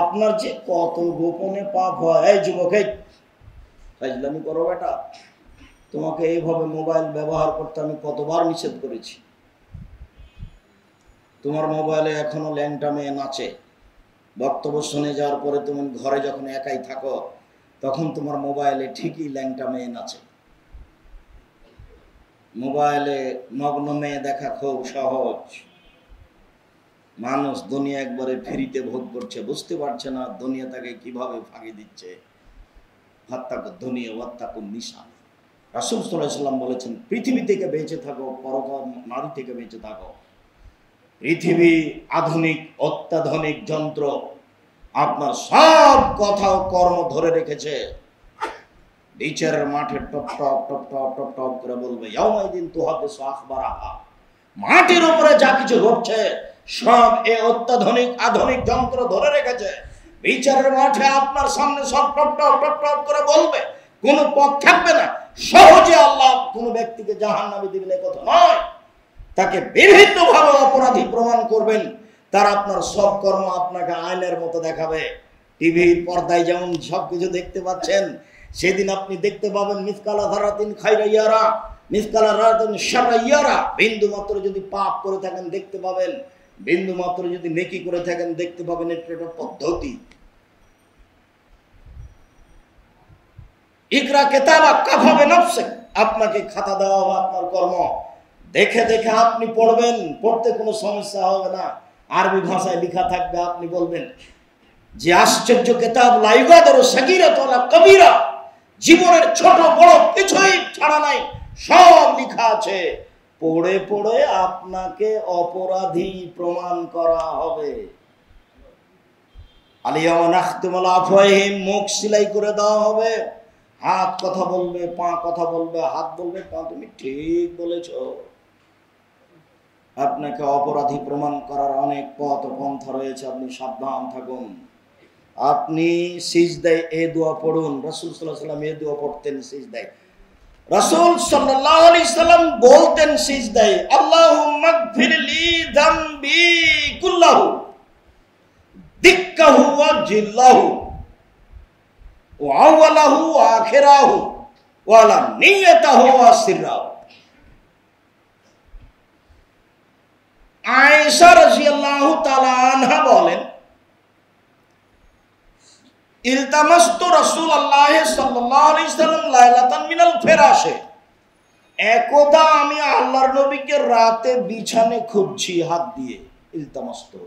আপনার যে কত গোপনে পাপ হয়। এই যুবক, এই ফাজলামি করো বেটা, তোমাকে এইভাবে মোবাইল ব্যবহার করতে আমি কতবার নিষেধ করেছি। তোমার মোবাইলে এখনো ল্যাংটা মেয়ে নাচে। বক্তব্য শুনে যাওয়ার পরে তুমি ঘরে যখন একাই থাকো তখন তোমার মোবাইলে ঠিকই ল্যাংটা মেয়ে নাচে। মোবাইলে নগ্ন মেয়ে দেখা খুব সহজ। মানুষ দুনিয়া একবারে ফ্রিতে ভোগ করছে, বুঝতে পারছে না দুনিয়া তাকে কিভাবে ফাঁকি দিচ্ছে। হাত্তাকু দুনিয়া ওয়াত্তাকু নিশা। রাসূল সাল্লাল্লাহু আলাইহি ওয়াসাল্লাম বলেছেন, পৃথিবী থেকে বেঁচে থাকো, পরকাল নারী থেকে বেঁচে থাকো। পৃথিবী আধুনিক অত্যাধুনিক যন্ত্র আপনার সব কথা ও কর্ম ধরে রেখেছে। বিচারের মাঠে top top top top top top করে বলবে, ইয়াউমাইদিন তুহাদ্দিসু আখবারাহা। মাটির উপরে যা কিছু ঘটছে সব এই অত্যাধুনিক আধুনিক যন্ত্র ধরে রেখেছে। বিচারের মাঠে আপনার সামনে সব টপ টপ টপ টপ করে বলবে, কোনো পথ থাকবে না। সহজে আল্লাহ কোনো ব্যক্তিকে জাহান্নামে দিবেন এ কথা নয়, তাকে বিভিন্নভাবে অপরাধী প্রমাণ করবেন। তার আপনার সব কর্ম আপনাকে আয়নার মতো দেখাবে। টিভির পর্দায় যেমন সবকিছু দেখতে পাচ্ছেন, সেদিন আপনি দেখতে পাবেন মিসকালা যারাতিন খায়রা ইয়ারা, মিসকালা যারাতিন শাররা ইয়ারা। বিন্দু মাত্র যদি পাপ করে থাকেন দেখতে পাবেন, বিন্দু মাত্র যদি নেকি করে থাকেন দেখতে পাবেন। এটা একটা পদ্ধতি। ইকরা কিতাবাক কাফা বিনাফসিক, আপনাকে খাতা দেওয়া হবে আপনার কর্ম, দেখে দেখে আপনি পড়বেন। পড়তে কোনো সমস্যা হবে না, আরবি ভাষায় লেখা থাকবে, আপনি বলবেন যে আশ্চর্য কিতাব, লা ইউগাদিরু সাগীরাতান ওয়ালা কাবীরা, জীবনের ছোট বড় কিছুই ছাড়া নাই, সব লেখা আছে। পড়ে পড়ে আপনাকে অপরাধী প্রমাণ করা হবে। আলিয়াওমা নাখতিমু আলা আফওয়াহিহিম, মুখ সেলাই করে দেওয়া হবে। হাত কথা বলবে, পা কথা বলবে, হাত বলবে পা তুমি ঠিক বলেছ। আপনাকে অপরাধী প্রমাণ করার অনেক পথ পন্থা রয়েছে, আপনি সাবধান থাকুন। আপনি সিজদায় এ দোয়া পড়ুন। রাসূল সাল্লাল্লাহু আলাইহি ওয়াসাল্লাম এ দোয়া পড়তেন সিজদায়। রাসূল সাল্লাল্লাহু আলাইহি ওয়াসাল্লাম বলতেন সিজদায়, আল্লাহুম্মা গফিরলি যামবি কুল্লাহু দিক্কাহু ওয়া জিল্লাহু ওয়া আওয়ালাহু ওয়া আখিরাহু ওয়া লা নিয়াতাহু ওয়া সিররাহু। আয়েশা রাদিয়াল্লাহু তাআলা আনহা বলেন, ইলতামাস্তু রাসূলুল্লাহ সাল্লাল্লাহু আলাইহি ওয়াসাল্লাম লাইলাতান মিনাল ফিরাশে, একদা আমি আল্লাহর নবীকে রাতে বিছানে খুঁজছি হাত দিয়ে। ইলতামাস্তু,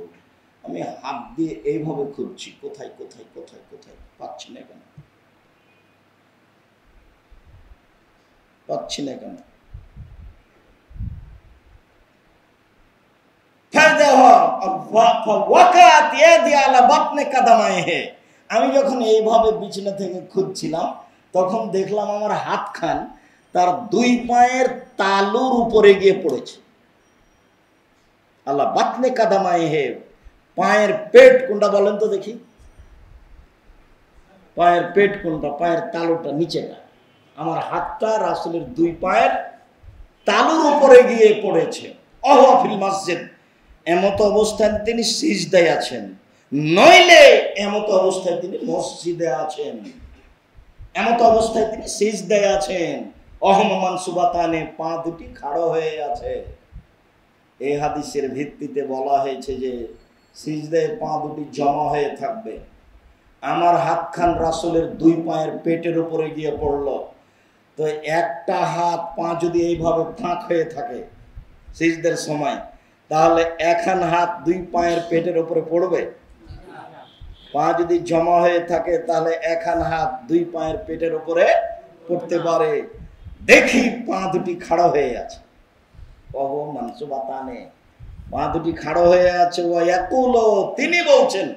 আমি হাত দিয়ে এইভাবে খুঁজছি, কোথায় কোথায় কোথায় কোথায়, পাচ্ছি না কেন, পাচ্ছি না কেন। আমি যখন এইভাবে বিছানা থেকে খুঁজছিলাম তখন দেখলাম আমার হাত খান তার দুই পায়ের তালুর উপরে গিয়ে পড়েছে। আল্লাহ বাতনে কাদামায় হে, পায়ের পেট কোনটা বলেন তো দেখি, পায়ের পেট কোনটা, পায়ের তালুটা নিচেটা। আমার হাতটা রাসূলের দুই পায়ের তালুর উপরে গিয়ে পড়েছে। ওয়া ফিল মসজিদ, এমত অবস্থায় তিনি সিজদায় আছেন, নইলে এমত অবস্থায় তিনি মসজিদে আছেন। এমত অবস্থায় তিনি সিজদায় আছেন। অহমান সুবাতানে, পা দুটি খাড়া হয়ে আছে। এই হাদিসের ভিত্তিতে বলা হয়েছে যে সিজদায় পা দুটি জমা হয়ে থাকবে। আমার হাত খান রাসূলের দুই পায়ের পেটের উপরে গিয়ে পড়ল, তো একটা হাত পা যদি এইভাবে ফাঁক হয়ে থাকে সিজদার সময়, তাহলে একখান হাত দুই পায়ের পেটের উপরে পড়বে? পা যদি জমা হয়ে থাকে তাহলে একখান হাত দুই পায়ের পেটের উপরে পড়তে পারে। দেখি পা দুটি খাড়া হয়ে আছে, কহো মানসুবাতানে, পা দুটি খাড়া হয়ে আছে। ও ইয়াকুলু, তিনি বলছেন,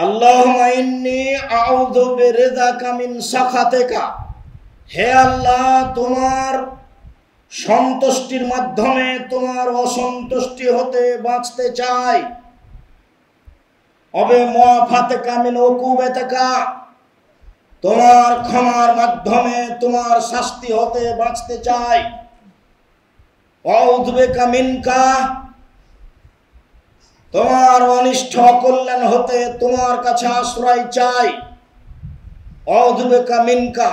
আল্লাহুম্মা ইন্নী আউযু বিরিযাকা মিন সাখাতিকা, হে আল্লাহ তোমার সন্তুষ্টির মাধ্যমে তোমার অসন্তুষ্টি হতে বাঁচতে চাই। অবে মুআফাতিকা মিন উকুবাতিকা, তোমার ক্ষমার মাধ্যমে তোমার শাস্তি হতে বাঁচতে চাই। আউযু বিকা মিনকা, তোমার অনিষ্ট কল্যাণ হতে তোমার কাছে আশ্রয় চাই। আউযু বিকা মিনকা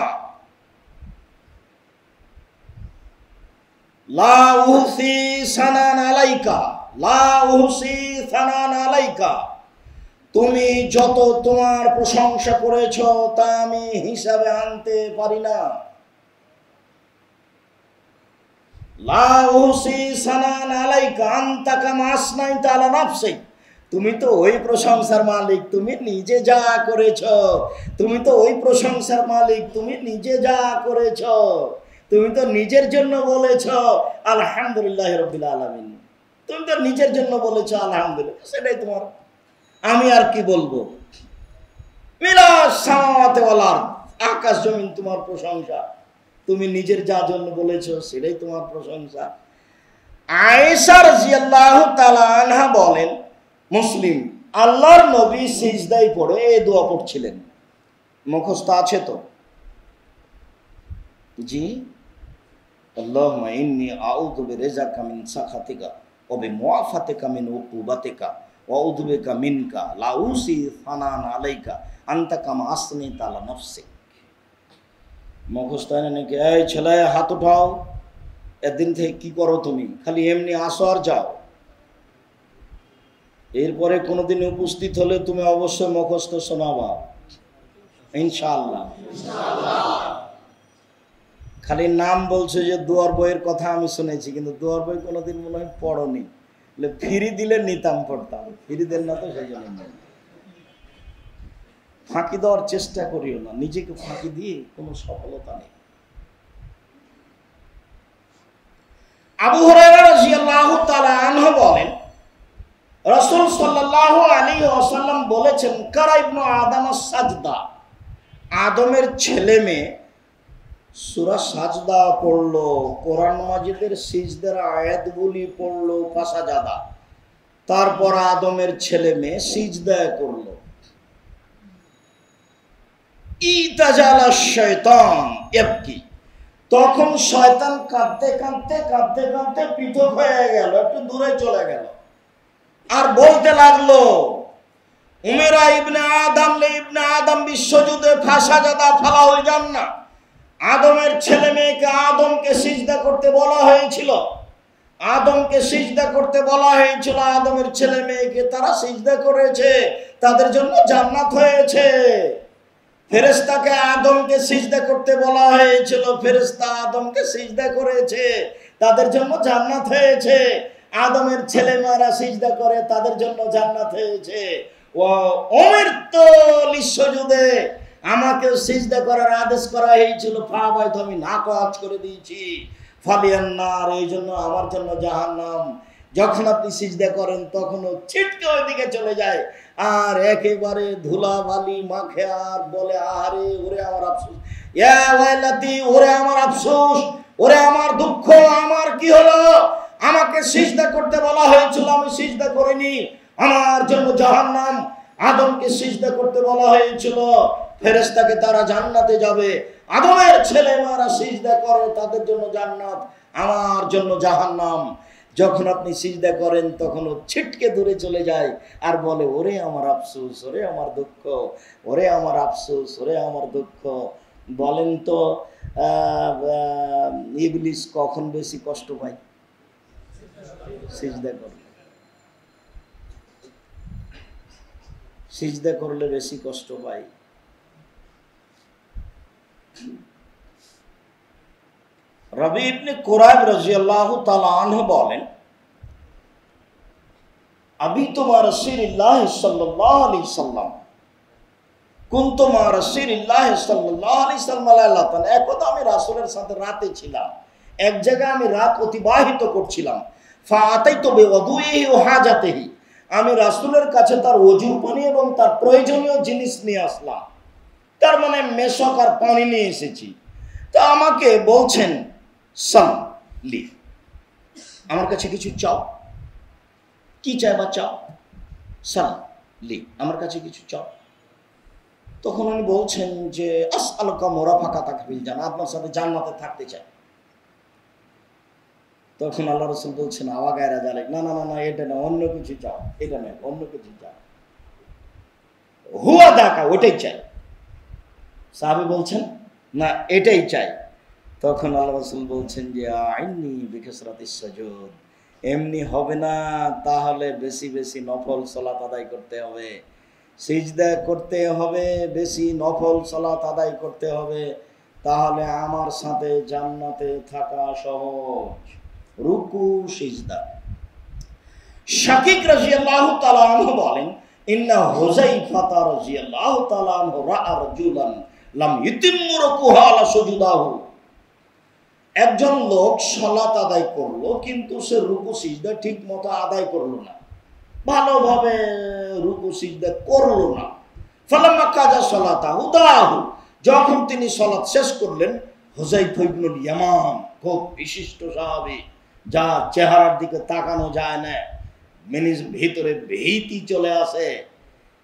লা উহসি সানান আলাইকা, লা উহসি সানান আলাইকা। তুমি যত তোমার প্রশংসা করেছ তা আমি হিসাবে আনতে পারি না। লা উহসি সানান আলাইকা আনতা কামা আসনাইতা আলা নাফসিক। তুমি তো ওই প্রশংসার মালিক, তুমি নিজে যা করেছ। তুমি তো ওই প্রশংসার মালিক, তুমি নিজে যা করেছ। তুমি তো নিজের জন্য বলেছ আলহামদুলিল্লাহ রাব্বিল আলামিন। তুমি তো নিজের জন্য বলেছ আলহামদুলিল্লাহ, সেটাই তোমার। আমি আর কি বলবো? মিলাস সামাওয়াতি ওয়াল আরদ, আকাশ জমিন তোমার প্রশংসা। তুমি নিজের যা জন্য বলেছো সেটাই তোমার প্রশংসা। আয়েশা রাদিয়াল্লাহু তাআলা আনহা বলেন, মুসলিম, আল্লাহর নবী সিজদায় পড়ে এই দোয়া পড়ছিলেন। মুখস্থ আছে তো? জি। আল্লাহুম্মা ইন্নী আউযু বিরিজাকা মিন সাখাতিকা ওয়া বিমুআফাতিকা মিন উকুবাতিকা ওয়া আউযু বিকা মিনকা লা উসি সানান আলাইকা আনতা কামা আসনাইতা আলা নাফসিক। মুখস্থ হয় নাকি? এই ছেলে, হাত উঠাও। একদিন থেকে কি করো তুমি? খালি এমনি আসো আর যাও। এরপরে কোনোদিন উপস্থিত হলে তুমি অবশ্যই মুখস্থ শোনাবা ইনশাআল্লাহ। খালি নাম বলছে যে দুয়ার বইয়ের কথা আমি শুনেছি, কিন্তু দুয়ার বই কোনোদিন মনে হয় পড়নি। ফ্রি দিলে নিতাম, পড়তাম। ফ্রি দেন না তো, সেই জন্য ফাঁকি দেওয়ার চেষ্টা করিও না। নিজেকে ফাঁকি দিয়ে কোনো সফলতা নেই। আবু হুরায়রা রাদিয়াল্লাহু তাআলা আনহু বলেন, রাসূল সাল্লাল্লাহু আলাইহি ওয়াসাল্লাম বলেছেন, কারা ইবনু আদম সাজদা, আদমের ছেলে মেয়ে সূরা সাজদা পড়লো, কোরআন মাজিদের সিজদার আয়াতগুলি পড়লো, ফাসাজাদা। তারপর আদমের ছেলে মেয়ে সিজদা করলো। ইতাজালা শয়তান ইয়াবকি, তখন শয়তান কাঁদতে কাঁদতে কাঁদতে কাঁদতে পৃথক হয়ে গেল, একটু দূরে চলে গেল। আর বলতে লাগলো, উমেরা ইবনে আদম লে ইবনে আদম বিশ্বযুদ্ধে ফাসাজাদা ফালাহুল জান্নাহ। আদমের ছেলে মেয়েকে আদমকে সিজদা করতে বলা হয়েছিল, আদমকে সিজদা করতে বলা হয়েছিল। আদমের ছেলে মেয়েকে তারা সিজদা করেছে, তাদের জন্য জান্নাত হয়েছে। ফেরেশতাকে আদমকে সিজদা করতে বলা হয়েছিল, ফেরেশতা আদমকে সিজদা করেছে, তাদের জন্য জান্নাত হয়েছে। আদমের ছেলেমেয়েরা সিজদা করে, তাদের জন্য জান্নাত হয়েছে। ও উমিরতু লিসজুদে, আমাকে সিজদা করার আদেশ করা হয়েছিল, ফাবাইতু, আমি নাকচ করে দিয়েছি। ফালিয়ান্নার, এই জন্য আমার জন্য জাহান্নাম। যখন আপনি সিজদা করেন তখনও ছিটকে ওইদিকে চলে যায়, আর একেবারে ধুলাবালি মাখে, আর বলে, আহারে, ওরে আমার আফসোস, ইয়া ওয়াইলাতি, ওরে আমার আফসোস, ওরে আমার দুঃখ, আমার কি হলো? আমাকে সিজদা করতে বলা হয়েছিল, আমি সিজদা করিনি, আমার জন্য জাহান্নাম। আদমকে সিজদা করতে বলা হয়েছিল, ফেরেশতাকে তারা জান্নাতে যাবে। আদমের ছেলেমেয়েরা সিজদা করে, তাদের জন্য জান্নাত, আমার জন্য জাহান্নাম। যখন আপনি সিজদা করেন তখন ও ছিটকে দূরে চলে যায় আর বলে, ওরে আমার আফসোস, ওরে আমার দুঃখ, ওরে আমার আফসোস, ওরে আমার দুঃখ। বলেন তো ইবলিস কখন বেশি কষ্ট পায়? সিজদা করলে। সিজদা করলে বেশি কষ্ট পায়। রবি ইবনে কুরাইব রাদিয়াল্লাহু তাআলা আনহু বলেন, আবি তোমা রাসূলুল্লাহ সাল্লাল্লাহু আলাইহি সাল্লাম কুনতু মা রাসূলুল্লাহ সাল্লাল্লাহু আলাইহি সাল্লাম। একদা আমি রাসূলের সাথে রাতে ছিলাম, এক জায়গায় আমি রাত অতিবাহিত করছিলাম। ফাআতাইতু বিওয়াদুইহি ওয়া হাজাতিহি, আমি রাসূলের কাছে তার ওযুর পানি এবং তার প্রয়োজনীয় জিনিস নিয়ে আসলাম। তার মানে মেশক আর পানি নিয়ে এসেছি। তো আমাকে বলছেন, সাল্লি, আমার কাছে কিছু চাও। কি চাইবা? চাও। সাল্লি, আমার কাছে কিছু চাও। তখন উনি বলছেন যে, আসআলুকা মুরাফাকাতাকা ফিল জান্নাহ, আপনার সাথে জান্নাতে থাকতে চাই। তখন আল্লাহ রসুল বলছেন আওয়া গায়রা জালেক, না না না না, এটা না, অন্য কিছু চাও, এটা না, অন্য কিছু চাও, হুয়া দাকা, ওটাই চাই। সাহাবী বলছেন না, এটাই চাই। তখন আল্লাহ রসুল বলছেন যে আইনি বিকাসরাতিস সুজুদ, এমনি হবে না, তাহলে বেশি বেশি নফল সালাত আদায় করতে হবে, সিজদা করতে হবে, বেশি নফল সালাত আদায় করতে হবে, তাহলে আমার সাথে জান্নাতে থাকা সহজ। রুকু সিজদা। শাকিক রাদিয়াল্লাহু তাআলা আনহু বলেন, ইন্না হুযাইফা রাদিয়াল্লাহু তাআলা আনহু রাআ রাজুলান লাম ইউতিম্মু রুকুহা আলা সুজুদাহু। একজন লোক সালাত আদায় করলো, কিন্তু সে রুকু সিজদা ঠিক মতো আদায় করলো না, ভালোভাবে রুকু সিজদা করলো না। ফালাম্মা কাজা সালাতাহু দাহু, যখন তিনি সালাত শেষ করলেন, হুযাইফা ইবনুল ইয়ামান, খুব বিশিষ্ট সাহাবী, যার চেহারার দিকে তাকানো যায় না, ভিতরে ভীতি চলে আসে,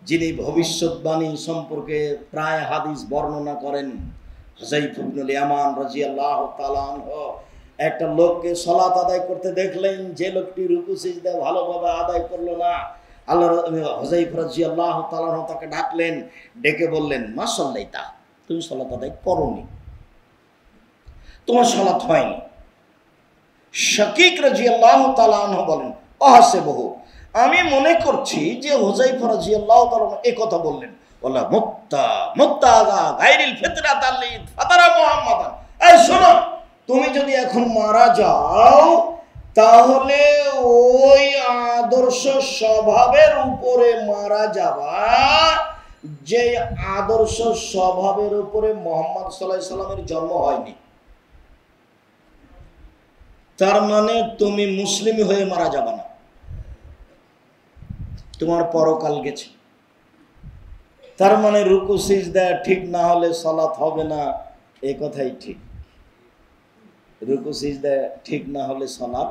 যিনি ভবিষ্যৎবাণী সম্পর্কে প্রায় হাদিস বর্ণনা করেন, হুযাইফা ইবনুল ইয়ামান রাদিয়াল্লাহু তাআলা আনহু একটা লোককে সালাত আদায় করতে দেখলেন, যে লোকটি রুকু সিজদা ভালোভাবে আদায় করলো না। আল্লাহ হুযাইফা রাদিয়াল্লাহু তাআলা আনহু তাকে ডাকলেন, ডেকে বললেন, মা সাল্লাইতা, তুমি সালাত আদায় করোনি, তোমার সালাত হয়নি। শাকিক রাদিয়াল্লাহু তাআলা আনহু বলেন, আহসিবহু, আমি মনে করছি যে হুযাইফা রাদিয়াল্লাহু তাআলা এই কথা বললেন, ওয়ালা মুত্তাগা গায়রিল ফিতরাত আল্লি ফাতারা মুহাম্মাদান, এই শোনো, তুমি যদি এখন মারা যাও, তাহলে ওই আদর্শ স্বভাবের উপরে মারা যাবা, যে আদর্শ স্বভাবের উপরে মুহাম্মদ সাল্লাল্লাহু আলাইহি সাল্লামের জন্ম হয়নি। তার মানে তুমি মুসলিম হয়ে মারা যাবে না, তোমার পরকাল গেছে। তার মানে রুকু সিজদা ঠিক না হলে সালাত হবে না, এই কথাই ঠিক। রুকু সিজদা ঠিক না হলে সালাত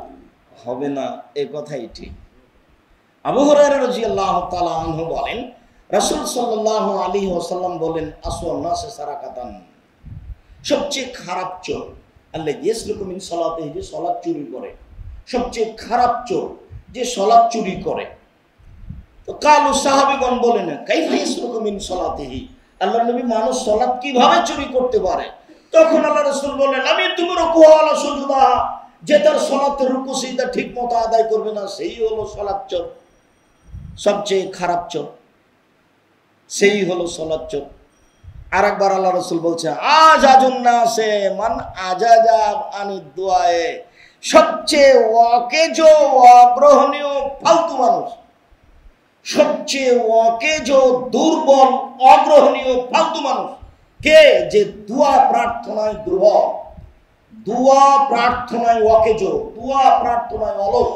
হবে না, এই কথাই ঠিক। আবু হুরায়রা রাদিয়াল্লাহু তাআলা আনহু বলেন, রাসূল সাল্লাল্লাহু আলাইহি ওয়াসাল্লাম বলেন, আসওয়ান নাসে সারাকাতান, সবচেয়ে খারাপ চোর আল্লাযী ইয়াসলুকু মিন সালাতিহি, যে সালাত চুরি করে, সবচেয়ে খারাপ চোর যে সালাত চুরি করে। তো কালু সাহাবীগণ বলেন, কাইফা ইয়াসলুকু মিন সালাতিহি, আল্লাহর নবী, মানুষ সালাত কিভাবে চুরি করতে পারে? তখন আল্লাহ রাসূল বললেন, আমি তুমি রুকু আলা সুজুদা, যে তার সালাতের রুকু সিজদা ঠিক মতো আদায় করবে না, সেই হলো সালাত চোর, সবচেয়ে খারাপ চোর, সেই হলো সালাত চোর। আরেকবার আল্লাহ রাসূল বলছে, আজাজুন নাসে মান আজাজা আনি দুআয়ে, সবচেয়ে অকেজ অগ্রহণীয় ফালতু মানুষ, সবচেয়ে অকেজ দুর্বল অগ্রহণীয় ফালতু মানুষ কে? যে দোয়া প্রার্থনায় দুর্বল, দোয়া প্রার্থনায় অকেজ, দোয়া প্রার্থনায় অলস,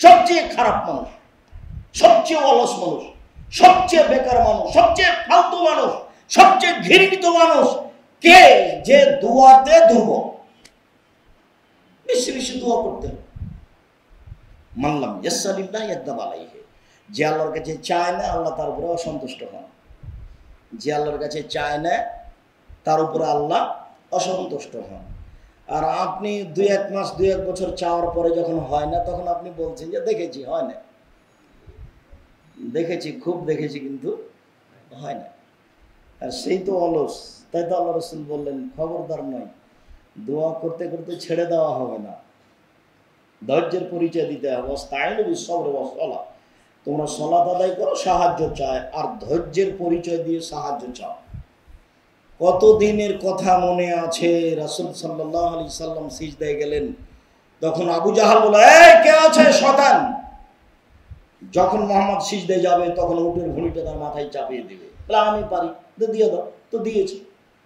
সবচেয়ে খারাপ মানুষ, সবচেয়ে অলস মানুষ, সবচেয়ে বেকার মানুষ, সবচেয়ে ফালতু মানুষ, সবচেয়ে ঘৃণিত মানুষ কে? যে দোয়াতে দুর্বল। বেশি বেশি দোয়া করতে হবে। মানলাম ইয়াসআলিল্লাহ ইয়াদাব আলাইহি, যে আল্লাহর কাছে চায় না, আল্লাহ তার উপরে অসন্তুষ্ট হন। যে আল্লাহর কাছে চায় না, তার উপরে আল্লাহ অসন্তুষ্ট হন। আর আপনি 2-1 মাস 2-1 বছর চাওয়ার পরে যখন হয় না, তখন আপনি বলছেন যে দেখেছি হয় না, দেখেছি, খুব দেখেছি, কিন্তু হয় না। আর সেই তো অলস। তাই তো আল্লাহ রাসূল বললেন, খবরদার নয়, দোয়া করতে করতে ছেড়ে দেওয়া হবে না, ধৈর্যের পরিচয় দিতে হবে। ওয়াস্তাইনু বিস-সাবরি ওয়াস-সালাহ, তোমরা সালাত আদায় করো, সাহায্য চায়, আর ধৈর্যের পরিচয় দিয়ে সাহায্য চাও। কতদিনের কথা মনে আছে, রাসূল সাল্লাল্লাহু আলাইহি সাল্লাম সিজদায় গেলেন, তখন আবু জাহাল বলে, এই কে আছে শয়তান? যখন মুহাম্মদ সিজদায় যাবে, তখন উটের ভুঁড়িটা তার মাথায় চাপিয়ে দিবে, বলে আমি পারি, তো দিয়ে দাও। তো দিয়েছে।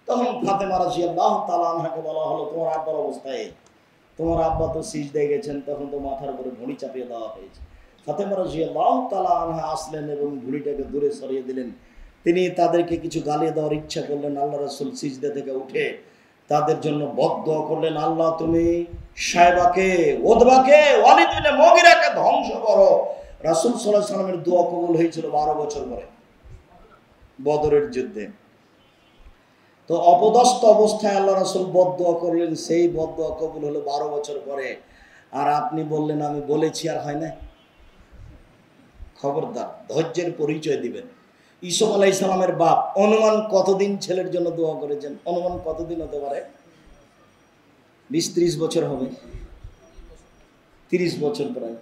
তখন ফাতেমা রাদিয়াল্লাহু তাআলা আনহাকে বলা হলো, তোমার আব্বার অবস্থায়, তোমার আব্বা তো সিজদায় গেছেন, তখন তো মাথার উপরে ভুঁড়ি চাপিয়ে দেওয়া হয়েছে। ফাতেমা রাদিয়াল্লাহু তাআলা আনহা আসলেন এবং ভুঁড়িটাকে দূরে সরিয়ে দিলেন। তিনি তাদেরকে কিছু গালি দেওয়ার ইচ্ছা করলেন। আল্লাহ রাসূল সিজদা থেকে উঠে তাদের জন্য বদদোয়া করলেন, আল্লাহ তুমি সায়বাকে, উতবাকে, ওয়ালিদ ইবনে মুগিরাকে ধ্বংস করো। রাসূল সাল্লাল্লাহু আলাইহি সাল্লামের দোয়া কবুল হয়েছিল 12 বছর পরে, বদরের যুদ্ধে। তো অপদস্থ অবস্থায় আল্লাহ রাসূল বদদোয়া করলেন, সেই বদদোয়া কবুল হলো 12 বছর পরে। আর আপনি বললেন আমি বলেছি আর হয় না। খবরদার, ধৈর্যের পরিচয় দিবেন। ইসুফ আলাইহিস সালামের বাপ অনুমান কতদিন ছেলের জন্য দোয়া করেছেন? অনুমান কতদিন হতে পারে? 20-30 বছর হবে, 30 বছর প্রায়।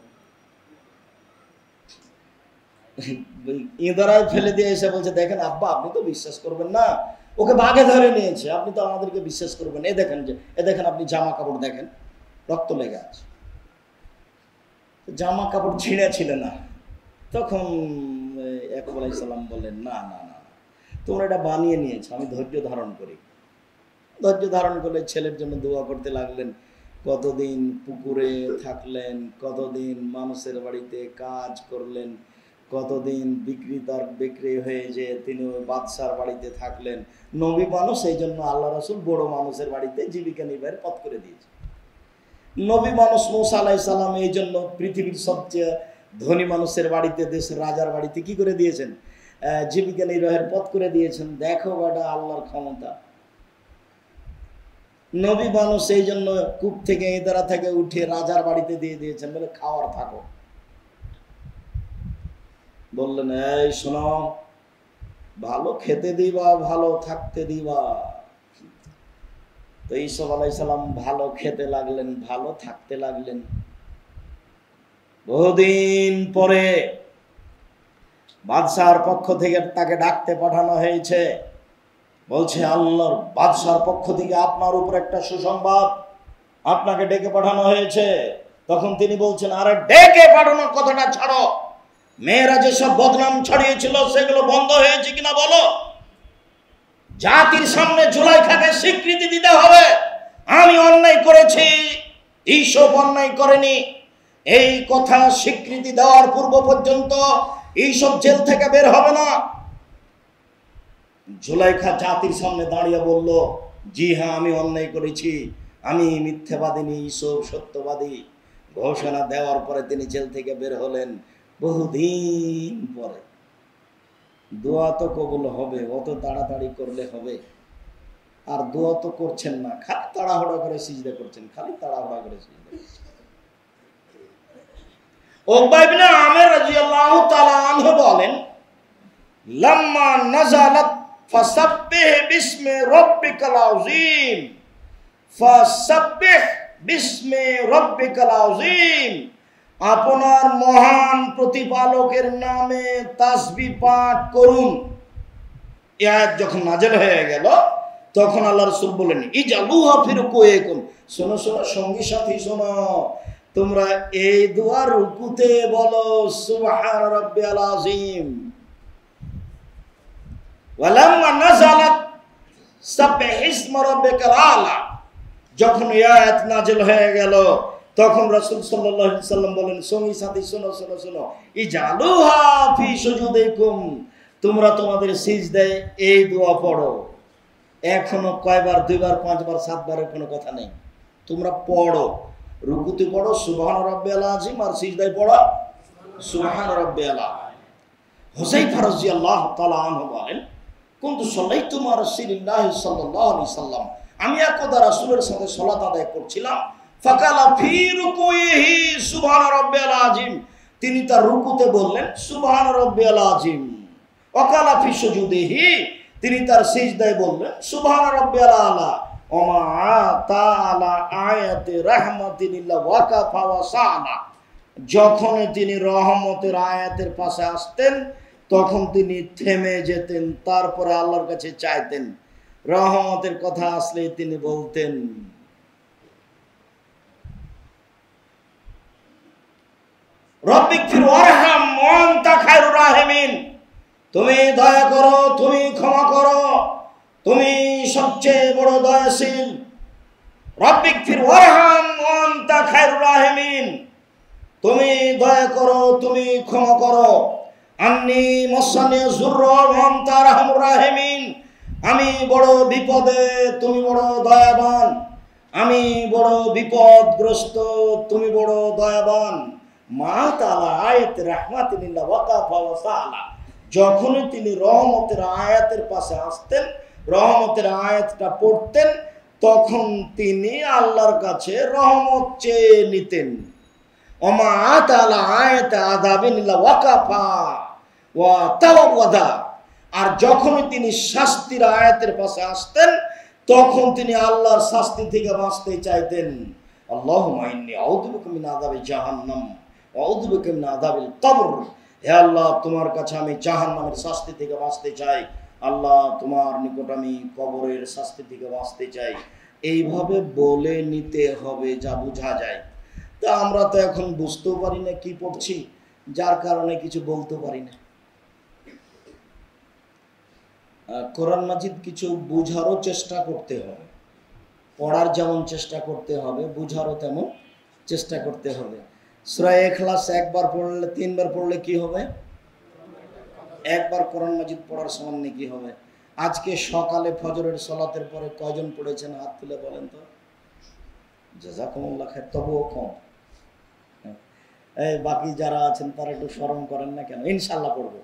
ইঁদারায় ফেলে দিয়ে এসে বলছে, দেখেন আব্বা আপনি তো বিশ্বাস করবেন না, ওকে বাঘে ধরে নিয়েছে, আপনি তো আমাদেরকে বিশ্বাস করবেন। এ দেখেন, যে এ দেখেন আপনি জামা কাপড় দেখেন, রক্ত লেগে আছে। জামা কাপড় ছিঁড়া ছিল না। তখন ইয়াকুব আলাইহিস সালাম বললেন, না না না, তোমরা এটা বানিয়ে নিয়েছো, আমি ধৈর্য ধারণ করি। ধৈর্য ধারণ করে ছেলের জন্য দোয়া করতে লাগলেন। কতদিন পুকুরে থাকলেন, কতদিন মানুষের বাড়িতে কাজ করলেন, কতদিন বিক্রি হয়ে যে তিনি ওই বাদশার বাড়িতে থাকলেন। নবী মানুষ, এই জন্য আল্লাহ রাসূল বড় মানুষের বাড়িতে জীবিকা নির্বাহের পথ করে দিয়েছে। নবী মানুষ মুসা আলাইহিস সালাম এই জন্য পৃথিবীর সবচেয়ে ধনী মানুষের বাড়িতে, দেশের রাজার বাড়িতে কি করে দিয়েছেন? জীবিকা নির্বাহের পথ করে দিয়েছেন। দেখো বাটা আল্লাহর ক্ষমতা। নবী মানুষ এই জন্য কূপ থেকে ইদারা থেকে উঠে রাজার বাড়িতে দিয়ে দিয়েছেন, বলে খাওয়ার থাকো। বললেন, এই শোনো, ভালো খেতে দিবা, ভালো থাকতে দিবা। তো ইসুফ আলাইহিস সালাম ভালো খেতে লাগলেন, ভালো থাকতে লাগলেন। বহুদিন পরে বাদশার পক্ষ থেকে তাকে ডাকতে পাঠানো হয়েছে। বলছে, আল্লাহর বাদশার পক্ষ থেকে আপনার উপর একটা সুসংবাদ, আপনাকে ডেকে পাঠানো হয়েছে। তখন তিনি বলছেন, আরে ডেকে পাঠানোর কথাটা ছাড়ো, মেয়েরা যেসব বদনাম ছড়িয়েছিল সেগুলো বন্ধ হয়েছে কিনা বলো। জাতির সামনে জুলাইখাকে স্বীকৃতি দিতে হবে আমি অন্যায় করেছি, ইসুফ অন্যায় করেনি। এই কথা স্বীকৃতি দেওয়ার পূর্ব পর্যন্ত ইসুফ জেল থেকে বের হবে না। জুলাইখা জাতির সামনে দাঁড়িয়ে বলল, জি হ্যাঁ আমি অন্যায় করেছি, আমি মিথ্যাবাদিনী, ইসুফ সত্যবাদী। ঘোষণা দেওয়ার পরে তিনি জেল থেকে বের হলেন। বহুদিন পরে। দোয়া তো কবুল হবে, অত তাড়াতাড়ি করলে হবে? আর দোয়া তো করছেন না, খালি তাড়াহুড়া করে সিজদা করছেন, খালি তাড়াহুড়া করে সিজদা করছেন। উকবা ইবনে আমির রাদিয়াল্লাহু তাআলা আনহু বলেন, লাম্মা নাযালাত ফাসাব্বিহ বিসমি রাব্বিকাল আযীম, ফাসাব্বিহ বিসমি রাব্বিকাল আযীম, আপনার মহান প্রতিপালকের নামে তাসবিহ পাঠ করুন। এই আয়াত যখন নাযিল হয়ে গেল তখন আল্লাহ রাসূল বলেন, ইজালুহা ফি রুকুইকুম, শোনো শোনো সঙ্গী সাথী শোনো, তোমরা এই দোয়া রুকুতে বলো, সুবহান রাব্বিয়াল আযীম। ওয়ালাম্মা নাযালাত সাব্বিহ ইসমা রাব্বিকাল আলা, যখন এই আয়াত নাযিল হয়ে গেল তখন রাসূল সাল্লাল্লাহু আলাইহি ওয়াসাল্লাম বলেন, সঙ্গী সাথী শোনো শোনো শোনো, ইজালুহা ফি সুজুদিকুম, তোমরা তোমাদের সিজদায় এই দোয়া পড়ো। এখনো কয়বার, 2 বার, 5 বার, 7 বারের কোনো কথা নেই, তোমরা পড়ো। রুকুতে পড়ো সুবহান রাব্বিয়াল আযীম, আর সিজদায় পড়ো সুবহান রাব্বিয়াল আযীম। হুযায়ফা রাদিয়াল্লাহু তাআলা আনহু বলেন, কুনতু সাল্লাইতু মা রাসূলিল্লাহি সাল্লাল্লাহু আলাইহি ওয়াসাল্লাম, আমি একদা রাসূলের সাথে সালাত আদায় করছিলাম। ফাকালা ফি রুকুইহি সুবহান রাব্বিয়াল আযীম, তিনি তার রুকুতে বললেন সুবহান রাব্বিয়াল আযীম। ওয়াকালা ফি সুজুদিহি, তিনি তার সিজদায় বললেন সুবহান রাব্বিয়াল আলা। ওমা তাআলা আয়াতে রাহমাতিন ইল্লা ওয়াকাফা ওয়া সালা, যখন তিনি রহমতের আয়াতের পাশে আসতেন তখন তিনি থেমে যেতেন, তারপরে আল্লাহর কাছে চাইতেন। রহমতের কথা আসলে তিনি বলতেন, রব্বিগফির ওয়ারহাম ওয়া আনতা খায়রুর রাহিমিন, তুমি দয়া করো, তুমি ক্ষমা করো, তুমি সবচেয়ে বড় দয়াশীল। রব্বিগফির ওয়ারহাম ওয়া আনতা খায়রুর রাহিমিন, তুমি দয়া করো, তুমি ক্ষমা করো। আন্নী মাসানি যুররা ওয়া আনতা আরহামুর রাহিমিন, আমি বড় বিপদে, তুমি বড় দয়াবান। আমি বড় বিপদগ্রস্ত, তুমি বড় দয়াবান। মা তাআলা আয়াত রাহমাতিল্লাহ ওয়াকাফা ওয়া সালা, যখনই তিনি রহমতের আয়াতের পাশে আসতেন, রহমতের আয়াতটা পড়তেন, তখন তিনি আল্লাহর কাছে রহমত চেয়ে নিতেন। ওমা আতালা আয়াত আযাবিন ইল্লা ওয়াকাফা ওয়া তাওয়াদা। আর যখনই তিনি শাস্তির আয়াতের পাশে আসতেন তখন তিনি আল্লাহর শাস্তি থেকে বাঁচতে চাইতেন। আল্লাহুম্মা ইন্নী আউযু বিকা মিন আযাবি জাহান্নাম ওয়া আউযু বিকা মিন আযাবিল কবর। হে আল্লাহ, তোমার কাছে আমি জাহান্নামের শাস্তি থেকে বাঁচতে চাই, আল্লাহ তোমার নিকট আমি কবরের শাস্তি থেকে বাঁচতে চাই। এইভাবে বলে নিতে হবে, যা বোঝা যায়। তা আমরা তো এখন বুঝতেও পারি না কি পড়ছি, যার কারণে কিছু বলতে পারি না। কোরআন মাজিদ কিছু বুঝারও চেষ্টা করতে হবে, পড়ার যেমন চেষ্টা করতে হবে বুঝারও তেমন চেষ্টা করতে হবে। সূরা ইখলাস একবার পড়লে 3 বার পড়লে কি হবে? একবার কোরআন মাজিদ পড়ার সমান নেকি হবে। আজকে সকালে ফজরের সালাতের পরে কয়জন পড়েছেন হাত তুলে বলেন তো? জাযাকুমুল্লাহ খায়র, তবুও কম। এই বাকি যারা আছেন তারা একটু শরম করেন না কেন? ইনশাআল্লাহ পড়বো,